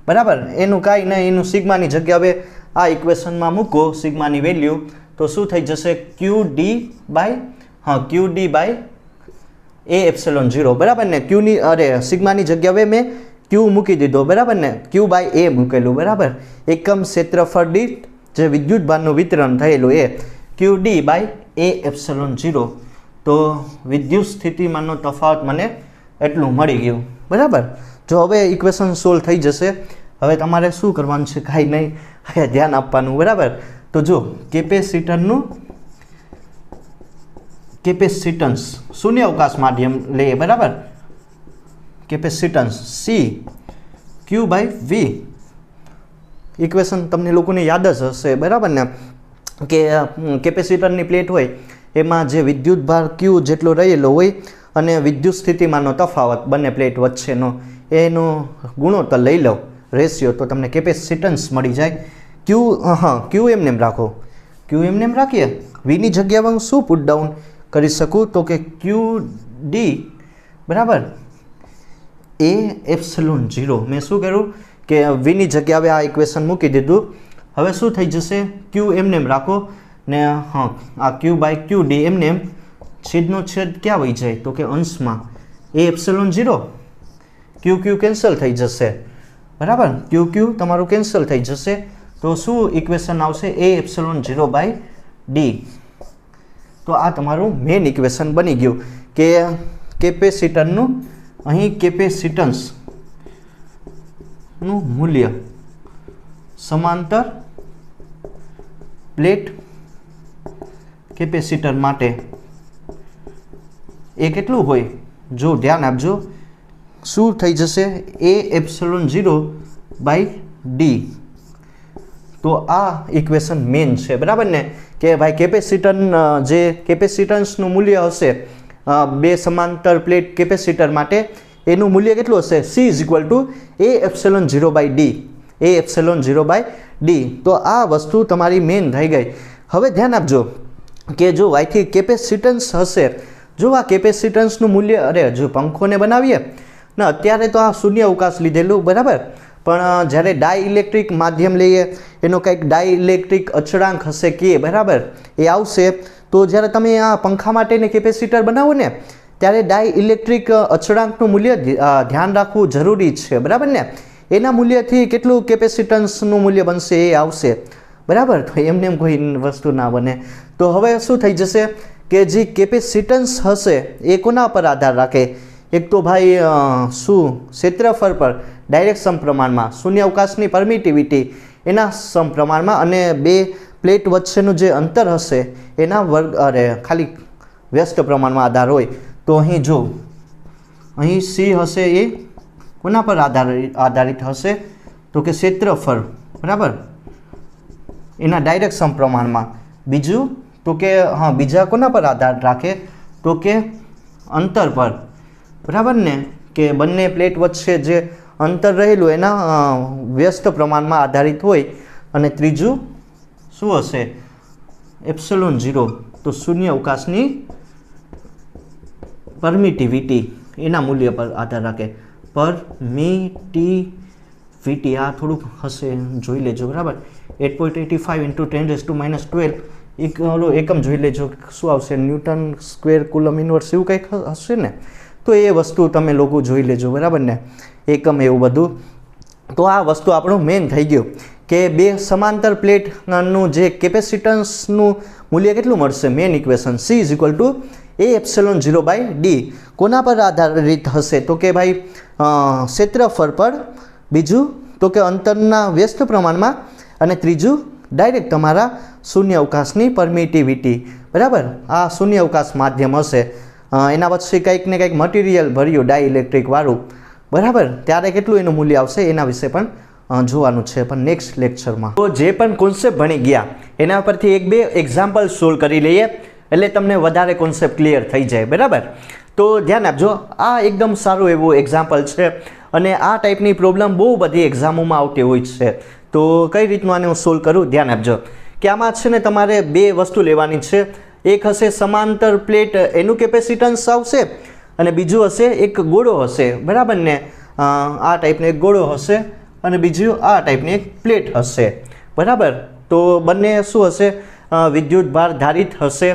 બરાબર. એનું કાંઈ નહીં, એનું સિગ્માની જગ્યાએ આ ઇક્વેશનમાં મૂકો સિગ્માની વેલ્યુ તો શું થઈ જશે QD બાય A એપ્સિલોન 0, બરાબર ને. ક્યુની સિગ્માની જગ્યાએ મેં Q મૂકી દીધો, બરાબર ને, Q / A મૂકેલું, બરાબર. એકમ ક્ષેત્રફળ દીઠ જે વિદ્યુત ભારનું વિતરણ થયેલું એ QD બાય A એપ્સિલોન 0. તો વિદ્યુત સ્થિતિમાનનો તફાવત મને એટલું મળી ગયું, બરાબર. જો હવે ઇક્વેશન સોલ્વ થઈ જશે. હવે તમારે શું કરવાનું છે, કાંઈ નહીં, હવે ધ્યાન આપવાનું, બરાબર. તો જો કેપેસિટન્સ શૂન્ય અવકાશ માધ્યમ લઈએ, બરાબર. Capacitance C Q / V equation તમને લોકોને યાદ જ હશે, બરાબર ને, કે કેપેસિટરની પ્લેટ હોય એમાં જે વિદ્યુત ભાર Q જેટલો રહેલો હોય અને વિદ્યુત સ્થિતિમાનનો તફાવત બંને પ્લેટ વચ્ચેનો એનો ગુણોત્તર લઈ લો, રેશિયો, તો તમને કેપેસિટન્સ મળી જાય. Q એમને રાખો, Q એમને રાખીએ. Vની જગ્યાએ હું શું પુટ ડાઉન કરી શકું તો કે QD બરાબર A એપ્સિલોન 0. મેં શું કર્યું કે Vની જગ્યાએ આ ઇક્વેશન મૂકી દીધું. હવે શું થઈ જશે, Q એમને રાખો ને આ Q / QD એમને છેદનો છેદ ક્યાં વહી જાય તો કે અંશમાં A એપ્સિલોન 0. Q કેન્સલ થઈ જશે, બરાબર. Q તમારું કેન્સલ થઈ જશે. તો શું ઇક્વેશન આવશે A એપ્સિલોન 0 / D. તો આ તમારું મેઇન ઇક્વેશન બની ગયું કે કેપેસિટરનું અહીં કેપેસિટન્સનું મૂલ્ય સમાંતર પ્લેટ કેપેસિટર માટે એ કેટલું હોય, જો ધ્યાન આપજો, શું થઈ જશે A એપ્સિલોન 0 / D. તો આ ઇક્વેશન મેઇન છે, બરાબર ને, કે ભાઈ કેપેસિટન્સનું મૂલ્ય હશે બે સમાંતર પ્લેટ કેપેસિટર માટે એનું મૂલ્ય કેટલું હશે C = A epsilon 0 / D. A epsilon 0 / D. તો આ વસ્તુ તમારી મેઇન થઈ ગઈ. હવે ધ્યાન આપજો કે જો અહીંથી કેપેસિટન્સ હશે, જો આ કેપેસિટન્સનું મૂલ્ય જો પંખોને બનાવીએ ને અત્યારે તો આ શૂન્ય અવકાશ લીધેલું, બરાબર. પણ જ્યારે ડાઇલેક્ટ્રિક માધ્યમ લઈએ એનો કંઈક ડાઇલેક્ટ્રિક અચળાંક હશે કે, બરાબર, એ આવશે. તો જ્યારે તમે આ પંખા માટેને કેપેસિટર બનાવો ને ત્યારે ડાઇલેક્ટ્રિક અચળાંકનું મૂલ્ય ધ્યાન રાખવું જરૂરી છે, બરાબર ને. એના મૂલ્યથી કેટલું કેપેસિટન્સનું મૂલ્ય બનશે એ આવશે, બરાબર. તો એમને કોઈ વસ્તુ ના બને. તો હવે શું થઈ જશે કે જે કેપેસિટન્સ હશે એ કોના પર આધાર રાખે, એક તો ભાઈ શું ક્ષેત્રફળ પર ડાયરેક્ટ સમપ્રમાણમાં, શૂન્ય અવકાશની પરમિટિવિટી એના સમપ્રમાણમાં, અને બે પ્લેટ વચ્ચેનું જે અંતર હશે એના ખાલી વ્યસ્ત પ્રમાણમાં આધાર હોય. તો અહીં જો અહીં C હશે એ કોના પર આધારિત હશે તો કે ક્ષેત્રફળ, બરાબર, એના ડાયરેક્ટ સમપ્રમાણમાં. બીજું તો કે બીજા કોના પર આધાર રાખે તો કે અંતર પર, બરાબર ને, કે બંને પ્લેટ વચ્ચે જે અંતર રહેલું એના વ્યસ્ત પ્રમાણમાં આધારિત હોય. અને ત્રીજું શું હશે એપ્સિલોન 0, તો શૂન્ય અવકાશની પરમિટિવિટી એના મૂલ્ય પર આધાર રાખે. પરમિટિવિટી આ થોડુંક હશે, જોઈ લેજો, બરાબર. 8.85 × 10⁻12 એકમ જોઈ લેજો શું આવશે, ન્યૂટન સ્ક્વેર કુલમ ઇન્વર્સ એવું કંઈક હશે ને. તો એ વસ્તુ તમે લોકો જોઈ લેજો, બરાબર ને, એકમ એવું બધું. તો આ વસ્તુ આપણું મેઇન થઈ ગયું કે બે સમાંતર પ્લેટનું જે કેપેસિટન્સનું મૂલ્ય કેટલું મળશે, main equation C = A epsilon 0 / D. કોના પર આધારિત હશે તો કે ભાઈ ક્ષેત્રફળ પર, બીજું તો કે અંતરના વ્યસ્ત પ્રમાણમાં, અને ત્રીજું ડાયરેક્ટ તમારા શૂન્ય અવકાશની પરમિટિવિટી, બરાબર, આ શૂન્ય અવકાશ માધ્યમ હશે, એના પછી કંઈક ને કંઈક મટીરિયલ ભર્યું ડાઇલેક્ટ્રિક વાળું, બરાબર, ત્યારે કેટલું એનું મૂલ્ય આવશે એના વિશે પણ જોવાનું છે પણ નેક્સ્ટ લેક્ચરમાં. તો જે પણ કોન્સેપ્ટ ભણી ગયા એના પરથી એક બે એક્ઝામ્પલ સોલ્વ કરી લઈએ એટલે તમને વધારે કોન્સેપ્ટ ક્લિયર થઈ જાય, બરાબર. તો ધ્યાન આપજો, આ એકદમ સારું એવું એક્ઝામ્પલ છે અને આ ટાઈપની પ્રોબ્લેમ બહુ બધી એક્ઝામોમાં આવતી હોય છે. તો કઈ રીતનું આને હું સોલ્વ કરું, ધ્યાન આપજો કે આમાં છે ને તમારે બે વસ્તુ લેવાની છે. એક હશે સમાંતર પ્લેટ, એનું કેપેસિટન્સ આવશે, અને બીજું હશે એક ગોળો હશે, બરાબર ને, આ ટાઈપનો એક ગોળો હશે અને બીજું આ ટાઈપની એક પ્લેટ હશે, બરાબર. તો બંને શું હશે, વિદ્યુત ભાર ધારિત હશે,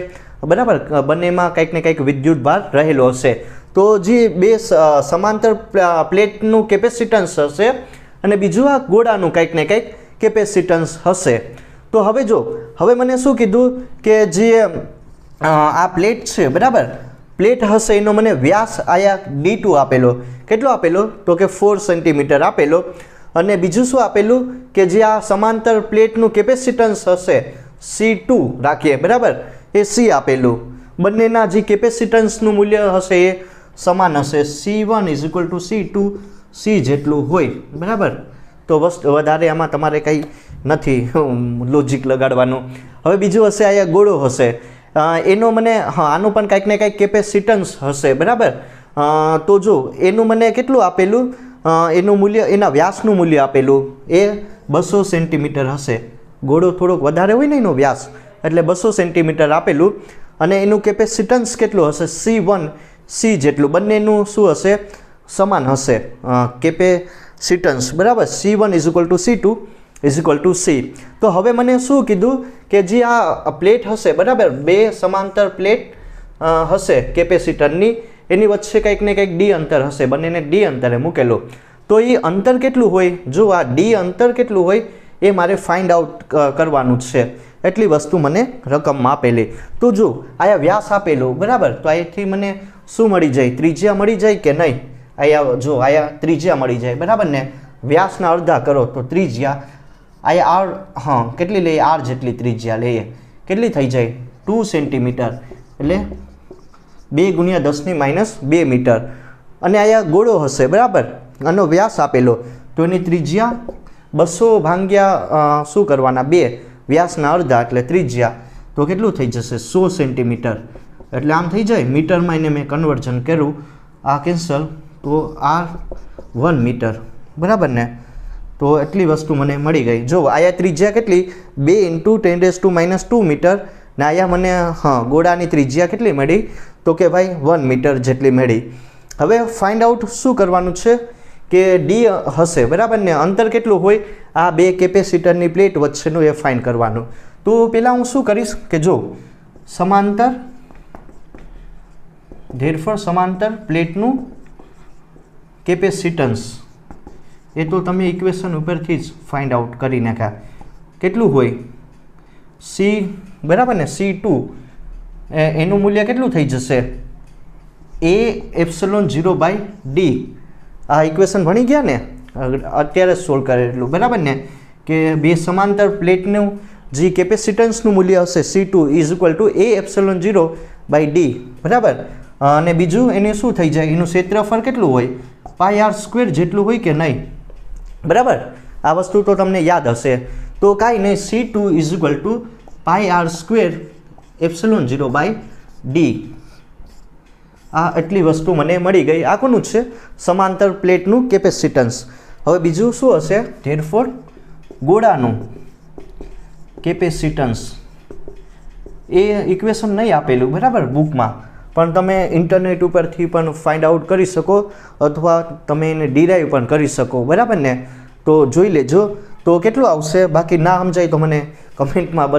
બરાબર, બંનેમાં કંઈક ને કંઈક વિદ્યુત ભાર રહેલો હશે. તો જે બે સમાંતર પ્લેટનું કેપેસિટન્સ હશે અને બીજું આ ગોળાનું કંઈક ને કંઈક કેપેસિટન્સ હશે. તો હવે જો, હવે મને શું કીધું કે જે આ પ્લેટ છે, બરાબર, પ્લેટ હશે એનો મને વ્યાસ આયા D2 આપેલો, કેટલો આપેલો તો કે 4 સેન્ટીમીટર આપેલો, અને બીજું શું આપેલું કે જે આ સમાંતર પ્લેટનું કેપેસિટન્સ હશે C2 રાખીએ, બરાબર, એ C આપેલું. બંનેના જે કેપેસિટન્સનું મૂલ્ય હશે એ સમાન હશે, C1 = C2 C જેટલું હોય, બરાબર. તો વધારે આમાં તમારે કંઈ નથી લોજિક લગાડવાનું. હવે બીજું હશે અહીંયા ગોળો હશે, એનો મને આનું પણ કંઈક ને કંઈક કેપેસિટન્સ હશે, બરાબર. તો જો એનું મને કેટલું આપેલું, એનું મૂલ્ય, એના વ્યાસનું મૂલ્ય આપેલું એ 200 સેન્ટીમીટર હશે. ગોળો થોડોક વધારે હોય ને એનો વ્યાસ, એટલે 200 સેન્ટીમીટર આપેલું, અને એનું કેપેસિટન્સ કેટલું હશે C1 C જેટલું. બંનેનું શું હશે, સમાન હશે કેપેસિટન્સ, બરાબર. C1 = C2 = C. તો હવે મને શું કીધું કે જે આ પ્લેટ હશે, બરાબર, બે સમાંતર પ્લેટ હશે કેપેસિટરની, એની વચ્ચે કંઈક ને કંઈક D અંતર હશે, બંનેને D અંતરે મૂકેલો. તો એ અંતર કેટલું હોય, જો આ D અંતર કેટલું હોય એ મારે ફાઇન્ડ આઉટ કરવાનું છે. એટલી વસ્તુ મને રકમમાં આપેલી. તો જો આયા વ્યાસ આપેલો, બરાબર, તો અહીંથી મને શું મળી જાય, ત્રિજ્યા મળી જાય કે નહીં. આયા જો આયા ત્રિજ્યા મળી જાય, બરાબર ને. વ્યાસના અડધા કરો તો ત્રિજ્યા, આયા R, કેટલી લઈએ, R જેટલી ત્રિજ્યા લઈએ, કેટલી થઈ જાય 2 સેન્ટીમીટર, એટલે 2 × 10⁻² મીટર. અને આયા ગોળો હશે, બરાબર, આનો વ્યાસ આપેલો, તો એની ત્રિજ્યા 200 શું કરવાના 2, વ્યાસના અડધા એટલે ત્રિજ્યા, તો કેટલું થઈ જશે 100 સેન્ટીમીટર. એટલે આમ થઈ જાય મીટરમાં, એને મેં કન્વર્ઝન કર્યું, આ કેન્સલ, તો R 1 મીટર, બરાબર ને. તો એટલી વસ્તુ મને મળી ગઈ. જો આયા ત્રિજ્યા કેટલી 2 × 10⁻² મીટર, ને આયા મને ગોળાની ત્રિજ્યા કેટલી મળી તો કે ભાઈ 1 મીટર જેટલી મળી. હવે ફાઇન્ડ આઉટ શું કરવાનું છે કે D હશે, બરાબર ને, અંતર કેટલું હોય આ બે કેપેસિટરની પ્લેટ વચ્ચેનું એ ફાઇન્ડ કરવાનું. તો પહેલાં હું શું કરીશ કે જો સમાંતર, ધેરફોર સમાંતર પ્લેટનું કેપેસિટન્સ એ તો તમે ઇક્વેશન ઉપરથી જ ફાઇન્ડ આઉટ કરી નાખ્યા, કેટલું હોય C, બરાબર ને, C2 એનું મૂલ્ય કેટલું થઈ જશે A∈0/D. આ ઇક્વેશન ભણી ગયા ને, અત્યારે સોલ્વ કરેલું, બરાબર ને, કે બે સમાંતર પ્લેટનું જે કેપેસિટન્સનું મૂલ્ય હશે C2 = A∈0/D, બરાબર. અને બીજું એને શું થઈ જાય, એનું ક્ષેત્રફળ કેટલું હોય πr² જેટલું હોય કે નહીં, બરાબર. આ વસ્તુ તો તમને યાદ હશે. તો કાંઈ નહીં, C2 = πr²∈0/D. આ એટલી વસ્તુ મને મળી ગઈ. આ કોનું છે, સમાંતર પ્લેટનું કેપેસિટન્સ. હવે બીજું શું હશે, ધેરફોર ગોળાનું કેપેસિટન્સ. એ ઇક્વેશન નહીં આપેલું, બરાબર, બુકમાં, પણ તમે ઇન્ટરનેટ ઉપરથી પણ ફાઇન્ડ આઉટ કરી શકો, અથવા તમે એને ડિરાઈવ પણ કરી શકો, બરાબર ને. તો જોઈ લેજો તો કેટલું આવશે. બાકી ના સમજાય તો મને કમેન્ટમાં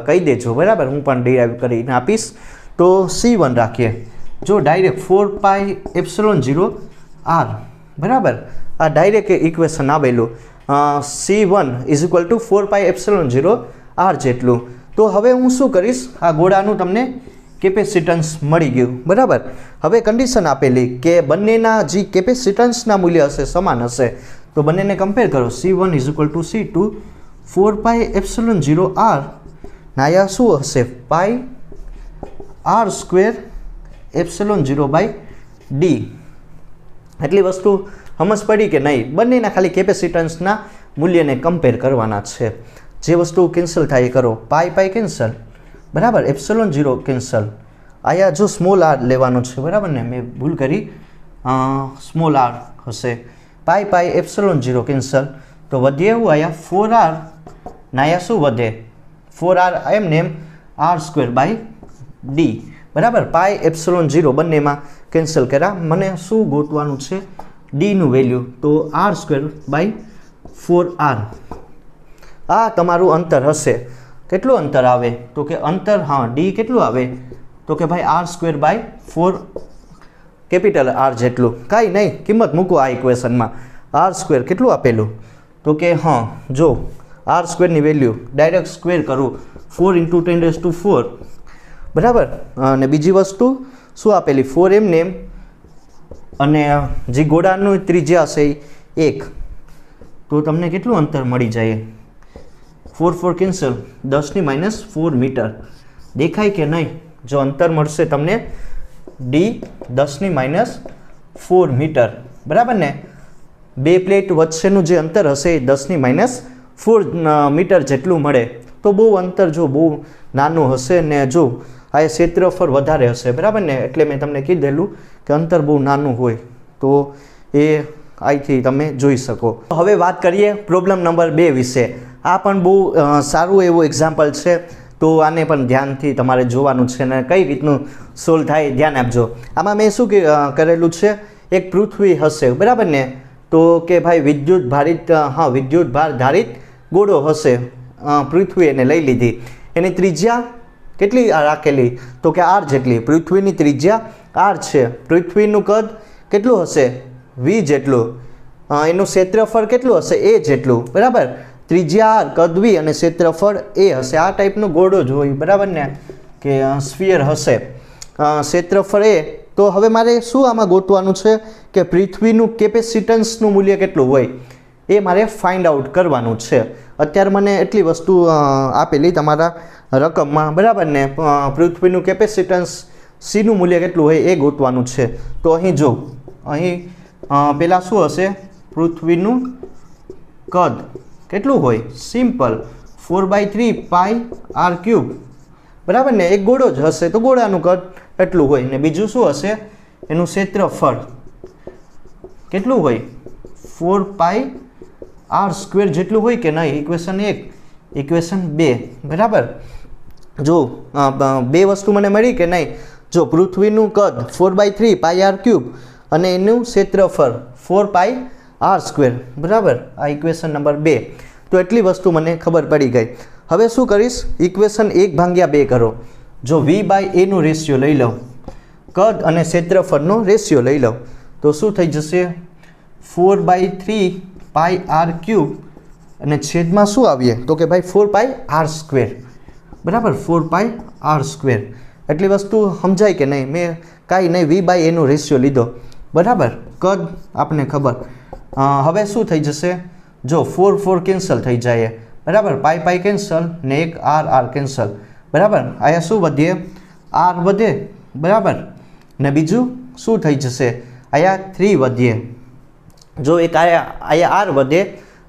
કહી દેજો, બરાબર, હું પણ ડિરાઈવ કરીને આપીશ. તો C1 રાખીએ, જો ડાયરેક્ટ 4πε0R, બરાબર, આ ડાયરેક્ટ ઇક્વેશન આવેલું, C1 = 4πε0R જેટલું. તો હવે હું શું કરીશ, આ ગોળાનું તમને કેપેસિટન્સ મળી ગયું, બરાબર. હવે કન્ડિશન આપેલી કે બંનેના જે કેપેસિટન્સના મૂલ્ય હશે સમાન હશે, તો બંનેને કમ્પેર કરો, C1 = C2 4 પાઈ એપ્સિલોન 0 આર ને અહીંયા શું હશે pi r square epsilon 0 by d. એટલી વસ્તુ સમજ પડી કે નહીં? બંનેના ખાલી કેપેસિટન્સના મૂલ્યને કમ્પેર કરવાના છે. જે વસ્તુ કેન્સલ થાય એ કરો. પાઈ કેન્સલ, બરાબર, એપ્સિલોન 0 કેન્સલ. અહીંયા જો સ્મોલ આર લેવાનો છે, બરાબર ને, મેં ભૂલ કરી, સ્મોલ આર હશે. પાઈ એપ્સિલોન 0 કેન્સલ, તો વધે એવું અહીંયા 4r ને અહીંયા શું વધે 4r એમ આર સ્ક્વેર બાય ડી, બરાબર. પાઈ એપ્સિલોન 0 બંનેમાં કેન્સલ કર્યા. મને શું ગોતવાનું છે? ડીનું વેલ્યુ, તો આર સ્ક્વેર બાય 4r. આ તમારું અંતર હશે. કેટલું અંતર આવે? તો કે અંતર, હા, ડી કેટલું આવે? તો કે ભાઈ R square by 4 capital R જેટલું. કાંઈ નહીં, કિંમત મૂકો આ ઇક્વેશનમાં. આર સ્ક્વેર કેટલું આપેલું? તો કે હા, જો આર સ્ક્વેરની વેલ્યુ ડાયરેક્ટ સ્ક્વેર કરું, 4 × 10⁴, બરાબર. અને બીજી વસ્તુ શું આપેલી? 4 એમ અને જે ગોળાનું ત્રિજ્યા હશે 1, તો તમને કેટલું અંતર મળી જાય? 4 કેન્સલ, 10⁻⁴ મીટર. દેખાય કે નહીં? જો અંતર મળશે તમને ડી 10⁻⁴ મીટર, બરાબર ને. બે પ્લેટ વચ્ચેનું જે અંતર હશે એ 10⁻⁴ મીટર જેટલું મળે. તો બહુ અંતર જો બહુ નાનું હશે ને, જો આ ક્ષેત્રફળ વધારે હશે, બરાબર ને. એટલે મેં તમને કીધેલું કે અંતર બહુ નાનું હોય તો એ અહીંથી તમે જોઈ શકો. હવે વાત કરીએ પ્રોબ્લેમ નંબર 2 વિશે. આ પણ બહુ સારું એવું એક્ઝામ્પલ છે, તો આને પણ ધ્યાનથી તમારે જોવાનું છે અને કઈ રીતનું સોલ્વ થાય ધ્યાન આપજો. આમાં મેં શું કરેલું છે? એક પૃથ્વી હશે, બરાબર ને. તો કે ભાઈ વિદ્યુત ભાર ધારિત ગોળો હશે. પૃથ્વી એને લઈ લીધી. એની ત્રિજ્યા કેટલી રાખેલી? તો કે આર જેટલી. પૃથ્વીની ત્રિજ્યા આર છે. પૃથ્વીનું કદ કેટલું હશે? v જેટલું. એનું ક્ષેત્રફળ કેટલું હશે? a જેટલું, બરાબર. ત્રિજ્યા આર, કદ v અને ક્ષેત્રફળ a હશે. આ ટાઈપનો ગોળો જ હોય, બરાબર ને, કે સ્ફિયર હશે. ક્ષેત્રફળ a. તો હવે મારે શું આમાં ગોતવાનું છે કે પૃથ્વીનું કેપેસિટન્સનું મૂલ્ય કેટલું હોય એ મારે ફાઇન્ડ આઉટ કરવાનું છે. અત્યારે મને એટલી વસ્તુ આપેલી તમારા રકમમાં, બરાબર ને. પૃથ્વીનું કેપેસિટન્સ સીનું મૂલ્ય કેટલું હોય એ ગોતવાનું છે. તો અહીં જો, અહીં પહેલાં શું હશે? પૃથ્વીનું કદ કેટલું હોય? સિમ્પલ 4/3 પાઈ આર ક્યુબ, બરાબર ને. એક ગોળો જ હશે તો ગોળાનું કદ એટલું હોય. ને બીજું શું હશે? એનું ક્ષેત્રફળ કેટલું હોય? 4 પાઈ આર સ્ક્વેર જેટલું હોય કે નહીં? ઇક્વેશન 1, ઇક્વેશન 2, બરાબર. જો બે વસ્તુ મને મળી કે નહીં? જો પૃથ્વીનું કદ 4/3 પાઈ આર ક્યુબ અને એનું ક્ષેત્રફળ 4 પાઈ આર સ્ક્વેર, બરાબર. આ ઇક્વેશન નંબર 2. તો એટલી વસ્તુ મને ખબર પડી ગઈ. હવે શું કરીશ? ઇક્વેશન 1/2 કરો. જો v/a નું રેશિયો લઈ લઉં, કદ અને ક્ષેત્રફળનો રેશિયો લઈ લઉં, તો શું થઈ જશે? 4/3 પાઈ આર ક્યુબ અને છેદમાં શું આવીએ? તો કે ભાઈ 4 પાઈ આર સ્ક્વેર, બરાબર. 4 પાઈ આર સ્ક્વેર. એટલી વસ્તુ સમજાય કે નહીં? મેં કાંઈ નહીં, v/a નો રેશિયો લીધો, બરાબર. કદ આપણને ખબર. હવે શું થઈ જશે? જો 4 કેન્સલ થઈ જાય, બરાબર. પાઈ કેન્સલ ને એક આર કેન્સલ, બરાબર. અહીંયા શું વધે? આર વધે, બરાબર. ને બીજું શું થઈ જશે? અહીંયા 3 વધે. જો એક અહીંયા આર વધે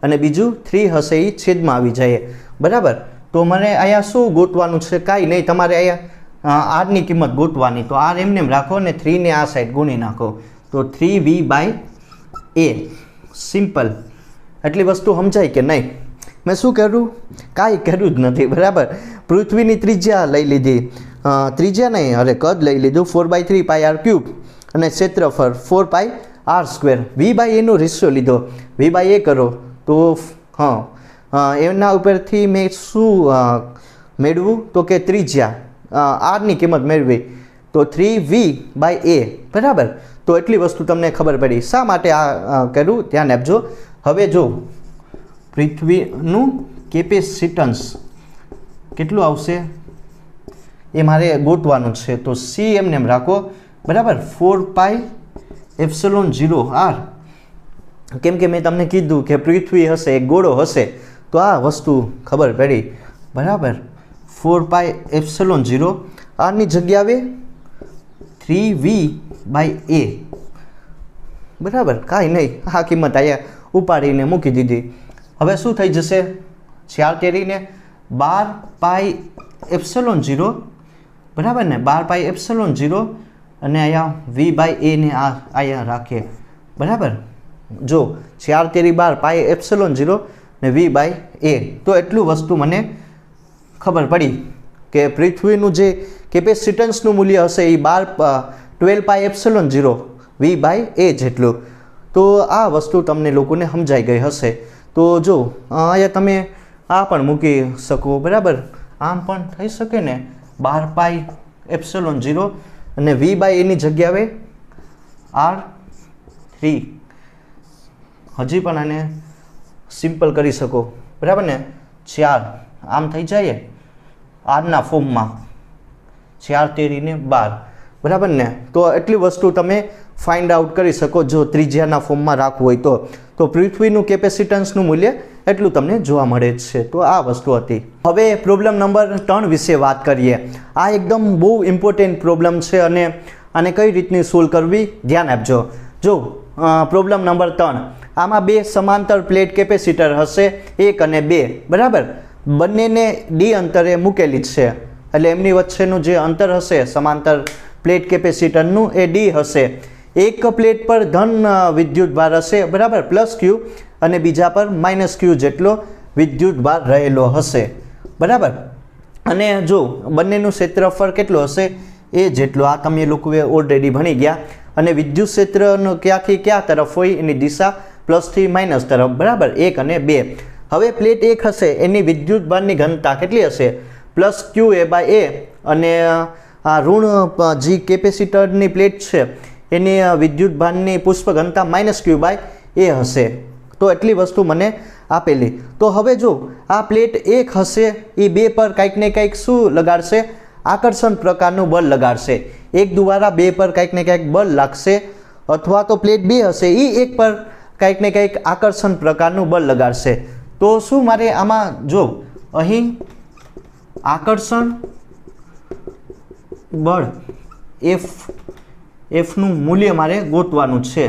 અને બીજું 3 હશે એ છેદમાં આવી જાય, બરાબર. તો મને અહીંયા શું ગોતવાનું છે? કાંઈ નહીં, તમારે અહીંયા આરની કિંમત ગોતવાની. તો આર એમને રાખો ને 3ને આ સાઈડ ગુણી નાખો, તો 3v/a. સિમ્પલ. એટલી વસ્તુ સમજાય કે નહીં? મેં શું કર્યું? કાંઈ કર્યું જ નથી, બરાબર. પૃથ્વીની ત્રિજ્યા લઈ લીધી, ત્રિજ્યા નહીં, અરે કદ લઈ લીધું 4/3 પાઈ આર ક્યુબ અને ક્ષેત્રફળ 4 પાઈ આર સ્ક્વેર. v/a નો રેશિયો લીધો, v/a કરો તો એના ઉપરથી મેં શું મેળવું? તો કે ત્રિજ્યા આરની કિંમત મેળવી, તો 3v/a, બરાબર. તો એટલી વસ્તુ તમને ખબર પડી. શા માટે આ કર્યું ધ્યાન આપજો. હવે જો પૃથ્વીનું કેપેસિટન્સ કેટલું આવશે એ મારે ગોતવાનું છે. તો c એમને એમ રાખો, બરાબર. 4 પાઈ એપ્સિલોન 0 આર. કેમ કે મેં તમને કીધું કે પૃથ્વી હશે, એક ગોળો હશે, તો આ વસ્તુ ખબર પડી બરાબર 4πε0 આની જગ્યાએ 3v/a બરાબર કાંઈ નહીં આ કિંમત અહીંયા ઉપાડીને મૂકી દીધી હવે શું થઈ જશે 4 તેરીને 12πε0 બરાબર ને 12πε0 અને અહીંયા v/a ને આ અહીંયા રાખીએ બરાબર જો 4 તેરી 12πε0 ને v/a તો એટલું વસ્તુ મને ખબર પડી કે પૃથ્વીનું જે કેપેસિટન્સનું મૂલ્ય હશે એ 12πε0 v/a જેટલું તો આ વસ્તુ તમને લોકોને સમજાઈ ગઈ હશે તો જો અહીંયા તમે આ પણ મૂકી શકો બરાબર આમ પણ થઈ શકે ને 12πε0 અને v/a ની જગ્યાએ r3 હજી પણ આને સિમ્પલ કરી શકો બરાબર ને 4 આમ થઈ જાય આરના ફોર્મમાં 4 તેરીને 12 બરાબર ને તો એટલી વસ્તુ તમે ફાઇન્ડ આઉટ કરી શકો જો ત્રિજ્યાના ફોર્મમાં રાખવું હોય તો પૃથ્વીનું કેપેસિટન્સનું મૂલ્ય એટલું તમને જોવા મળે છે તો આ વસ્તુ હતી હવે પ્રોબ્લેમ નંબર 3 વિશે વાત કરીએ આ એકદમ બહુ ઇમ્પોર્ટન્ટ પ્રોબ્લેમ છે અને આને કઈ રીતની સોલ્વ કરવી ધ્યાન આપજો જો પ્રોબ્લેમ નંબર 3 આમાં બે સમાંતર પ્લેટ કેપેસિટર હશે 1 અને 2 બરાબર બંનેને ડી અંતરે મૂકેલી જ છે એટલે એમની વચ્ચેનું જે અંતર હશે સમાંતર પ્લેટ કેપેસિટરનું એ ડી હશે એક પ્લેટ પર ધન વિદ્યુત ભાર હશે બરાબર +q અને બીજા પર -q જેટલો વિદ્યુત ભાર રહેલો હશે બરાબર અને જો બંનેનું ક્ષેત્રફળ કેટલું હશે એ જેટલો આ તમે લોકોએ ઓલરેડી ભણી ગયા અને વિદ્યુત ક્ષેત્રનો ક્યાંથી ક્યાં તરફ હોય એની દિશા પ્લસ થી માઇનસ તરફ બરાબર 1 અને 2 હવે પ્લેટ 1 હશે એની વિદ્યુત ભારની ઘનતા કેટલી હશે +qa/a અને આ ઋણ જે કેપેસિટરની પ્લેટ છે એની વિદ્યુત ભારની પુષ્પ ઘનતા -q/a હશે તો એટલી વસ્તુ મને આપેલી તો હવે જો આ પ્લેટ 1 હશે એ 2 પર કંઈક ને કંઈક શું લગાડશે આકર્ષણ પ્રકારનું બળ લગાડશે એક દ્વારા 2 પર કંઈક ને કંઈક બળ લાગશે અથવા તો પ્લેટ 2 હશે એ 1 પર કંઈક ને કંઈક આકર્ષણ પ્રકારનું બળ લગાડશે તો શું મારે આમાં જો અહીં આકર્ષણ બળ એફનું મૂલ્ય મારે ગોતવાનું છે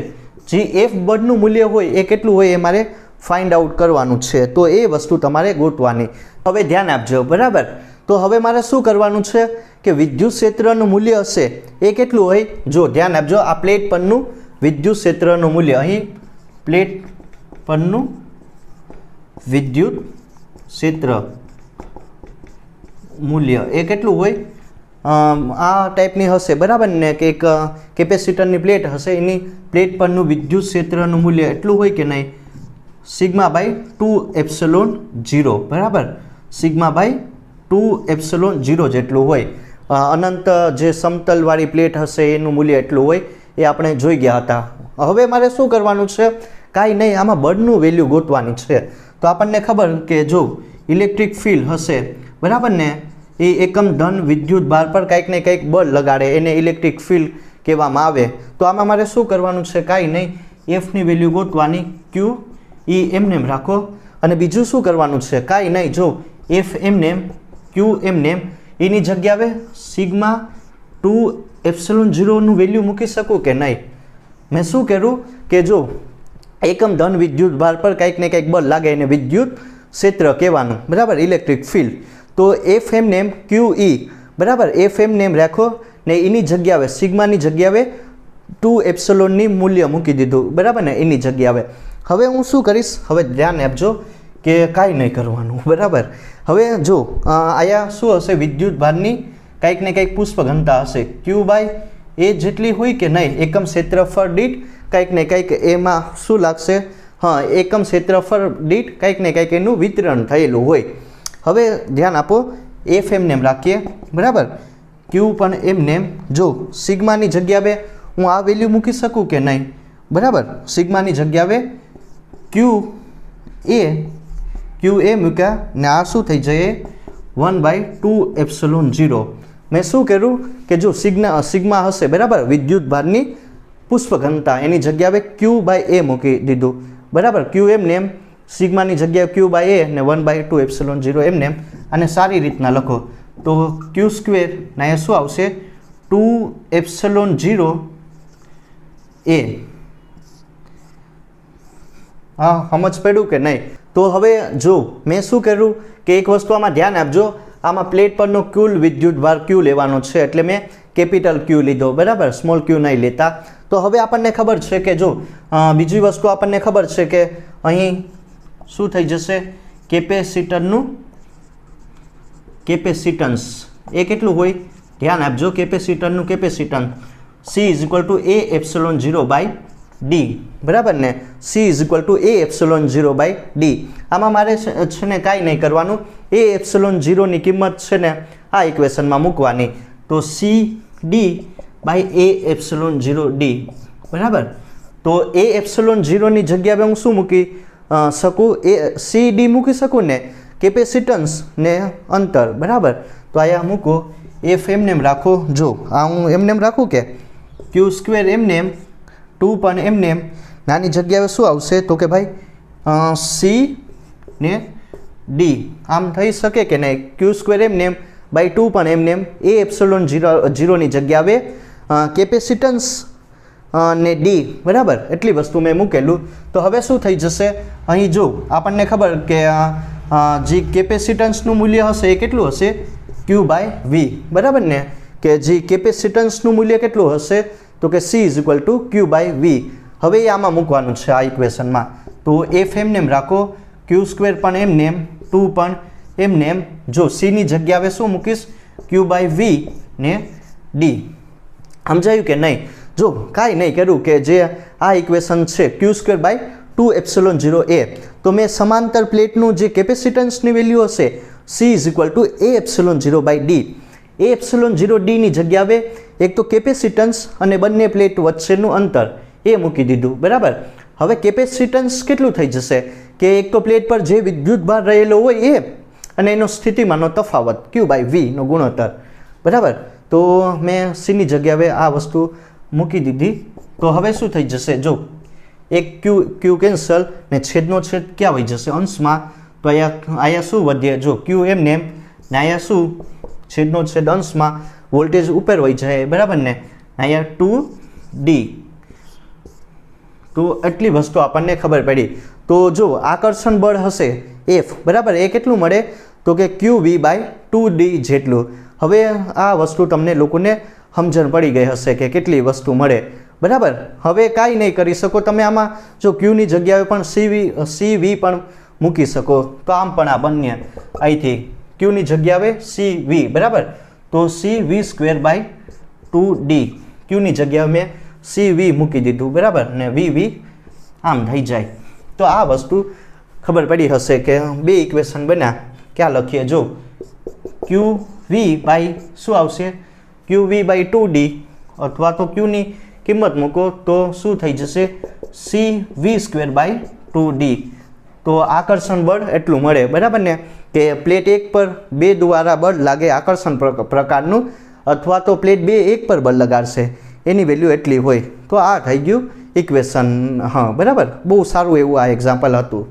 જે એફ બળનું મૂલ્ય હોય એ કેટલું હોય એ મારે ફાઇન્ડ આઉટ કરવાનું છે તો એ વસ્તુ તમારે ગોતવાની હવે ધ્યાન આપજો બરાબર તો હવે મારે શું કરવાનું છે કે વિદ્યુત ક્ષેત્રનું મૂલ્ય હશે એ કેટલું હોય જો ધ્યાન આપજો આ પ્લેટ પરનું વિદ્યુત ક્ષેત્રનું મૂલ્ય અહીં પ્લેટ પરનું વિદ્યુત ક્ષેત્ર મૂલ્ય એ કેટલું હોય આ ટાઈપની હશે બરાબર ને કે એક કેપેસિટરની પ્લેટ હશે એની પ્લેટ પરનું વિદ્યુત ક્ષેત્રનું મૂલ્ય એટલું હોય કે નહીં σ/2ε0 બરાબર σ/2ε0 જેટલું હોય અનંત જે સમતલવાળી પ્લેટ હશે એનું મૂલ્ય એટલું હોય એ આપણે જોઈ ગયા હતા હવે મારે શું કરવાનું છે કાંઈ નહીં આમાં બળનું વેલ્યુ ગોતવાની છે તો આપણને ખબર કે જો ઇલેક્ટ્રિક ફિલ્ડ હશે બરાબર ને એ એકમ ધન વિદ્યુત ભાર પર કંઈક ને કંઈક બળ લગાડે એને ઇલેક્ટ્રિક ફિલ્ડ કહેવામાં આવે તો આમાં મારે શું કરવાનું છે કાંઈ નહીં એફની વેલ્યુ ગોતવાની ક્યુ એ એમને રાખો અને બીજું શું કરવાનું છે કાંઈ નહીં જો એફ એમને ક્યુ એમને એની જગ્યાએ σ/2ε0નું વેલ્યુ મૂકી શકું કે નહીં મેં શું કર્યું કે જો એકમ ધન વિદ્યુત ભાર પર કંઈક ને કંઈક બળ લાગે એને વિદ્યુત ક્ષેત્ર કહેવાનું બરાબર ઇલેક્ટ્રિક ફિલ્ડ તો એફ એમ નેમ ક્યુ ઈ બરાબર એફ એમ નેમ રાખો ને એની જગ્યાએ સિગ્માની જગ્યાએ 2ε મૂલ્ય મૂકી દીધું બરાબર ને એની જગ્યાએ હવે હું શું કરીશ હવે ધ્યાન આપજો કે કાંઈ નહીં કરવાનું બરાબર હવે જો આયા શું હશે વિદ્યુત ભારની કંઈક ને કંઈક પુષ્પ ઘનતા હશે q/a જેટલી હોય કે નહીં એકમ ક્ષેત્રફળ દીઠ કંઈક ને કંઈક એમાં શું લાગશે હા એકમ ક્ષેત્રફળ દીઠ કંઈક ને કંઈક એનું વિતરણ થયેલું હોય હવે ધ્યાન આપો એફ એમ નેમ રાખીએ બરાબર ક્યુ પણ એમ નેમ જો સિગ્માની જગ્યાએ હું આ વેલ્યુ મૂકી શકું કે નહીં બરાબર સિગ્માની જગ્યાએ ક્યુ એ મૂક્યા ને આ શું થઈ જાય 1/2ε0 મેં શું કર્યું કે જો સિગ્મા હશે બરાબર વિદ્યુત ભારની પુષ્પ ઘનતા એની જગ્યાએ q/a મૂકી દીધું બરાબર ક્યુ એમ નેમ સિગ્માની જગ્યાએ ક્યુ બાય એ ને 1/2 એપ્સિલોન 0 એમને અને સારી રીતના લખો તો ક્યુ સ્ક્વેર ને અહીંયા શું આવશે 2 એપ્સિલોન 0 એ હા સમજ પડ્યું કે નહીં? તો હવે જો મેં શું કર્યું કે એક વસ્તુ આમાં ધ્યાન આપજો, આમાં પ્લેટ પરનો કુલ વિદ્યુત ભાર ક્યુ લેવાનો છે એટલે મેં કેપિટલ ક્યુ લીધો, બરાબર, સ્મોલ ક્યુ નહીં લેતા. તો હવે આપણને ખબર છે કે જો બીજી વસ્તુ આપણને ખબર છે કે અહીં શું થઈ જશે કેપેસિટરનું કેપેસિટન્સ એ કેટલું હોય ધ્યાન આપજો, કેપેસિટરનું capacitance C = A epsilon 0/d, બરાબર ને, C = A એપ્સિલોન 0/d. આમાં મારે છે ને કાંઈ નહીં કરવાનું, A એપ્સિલોન 0 ની કિંમત છે ને આ ઇક્વેશનમાં મૂકવાની, તો CD/A એપ્સિલોન 0d, બરાબર. તો A એપ્સિલોન 0 ની જગ્યાએ હું શું મૂકી શકું, એ CD મૂકી શકું ને, કેપેસિટન્સ ને અંતર, બરાબર. તો અહીંયા મૂકો F એમનેમ રાખો, જો આ હું એમનેમ રાખું કે ક્યુ સ્ક્વેર એમનેમ 2 પણ એમનેમ નાની જગ્યાએ શું આવશે તો કે ભાઈ C ને D આમ થઈ શકે કે નહીં, ક્યુ સ્ક્વેર એમનેમ બાય 2 પણ એમનેમ A એપ્સિલોન 0 ની જગ્યાએ કેપેસિટન્સ ને D, બરાબર, એટલી વસ્તુ મેં મૂકેલું. તો હવે શું થઈ જશે અહીં જો આપણને ખબર કે જે કેપેસિટન્સનું મૂલ્ય હશે એ કેટલું હશે Q/V, બરાબર ને, કે જે કેપેસિટન્સનું મૂલ્ય કેટલું હશે તો કે C = Q/V. હવે એ આમાં મૂકવાનું છે આ ઇક્વેશનમાં. તો F એમનેમ રાખો, ક્યુ સ્ક્વેર પણ એમનેમ 2 પણ એમનેમ, જો C ની જગ્યાએ શું મૂકીશ Q/V ને D. સમજાયું કે નહીં? જો કાંઈ નહીં કર્યું કે જે આ ઇક્વેશન છે Q²/2 એપ્સિલોન 0a, તો મેં સમાંતર પ્લેટનું જે કેપેસિટન્સની વેલ્યુ હશે C = A epsilon 0/d, A epsilon 0d ની જગ્યાએ એક તો કેપેસિટન્સ અને બંને પ્લેટ વચ્ચેનું અંતર એ મૂકી દીધું, બરાબર. હવે કેપેસિટન્સ કેટલું થઈ જશે કે એક તો પ્લેટ પર જે વિદ્યુત ભાર રહેલો હોય એ અને એનો સ્થિતિમાનનો તફાવત Q/V નો ગુણોત્તર, બરાબર. તો મેં C ની જગ્યાએ આ વસ્તુ મૂકી દીધી. તો હવે શું થઈ જશે જો એક ક્યુ કેન્સલ ને છેદનો છેદ ક્યાં વહી જશે અંશમાં, તો અહીંયા શું વધે જો ક્યુ એમનેમ ને અહીંયા શું છેદનો છેદ અંશમાં, વોલ્ટેજ ઉપર વહી જાય, બરાબર ને, અહીંયા 2D. તો એટલી વસ્તુ આપણને ખબર પડી. તો જો આકર્ષણ બળ હશે F, બરાબર, એ કેટલું મળે તો કે QV/2D જેટલું. હવે આ વસ્તુ તમને લોકોને સમજણ પડી ગઈ હશે કે કેટલી વસ્તુ મળે, બરાબર. હવે કાંઈ નહીં કરી શકો તમે આમાં, જો ક્યુની જગ્યાએ પણ CV પણ મૂકી શકો, તો આમ પણ આ બંને અહીંથી ક્યુની જગ્યાએ CV, બરાબર, તો CV²/2D, ક્યુની જગ્યાએ મેં CV મૂકી દીધું, બરાબર, ને VV આમ થઈ જાય. તો આ વસ્તુ ખબર પડી હશે કે બે ઇક્વેશન બન્યા, ક્યાં લખીએ જો QV શું આવશે QV/2D, અથવા તો ક્યુની કિંમત મૂકો તો શું થઈ જશે CV²/2D. તો આકર્ષણ બળ એટલું મળે, બરાબર ને, કે પ્લેટ 1 પર 2 દ્વારા બળ લાગે આકર્ષણ પ્રકારનું, અથવા તો પ્લેટ 2 1 પર બળ લગાડશે એની વેલ્યુ એટલી હોય. તો આ થઈ ગયું ઇક્વેશન. હા, બરાબર, બહુ સારું એવું આ એક્ઝામ્પલ હતું.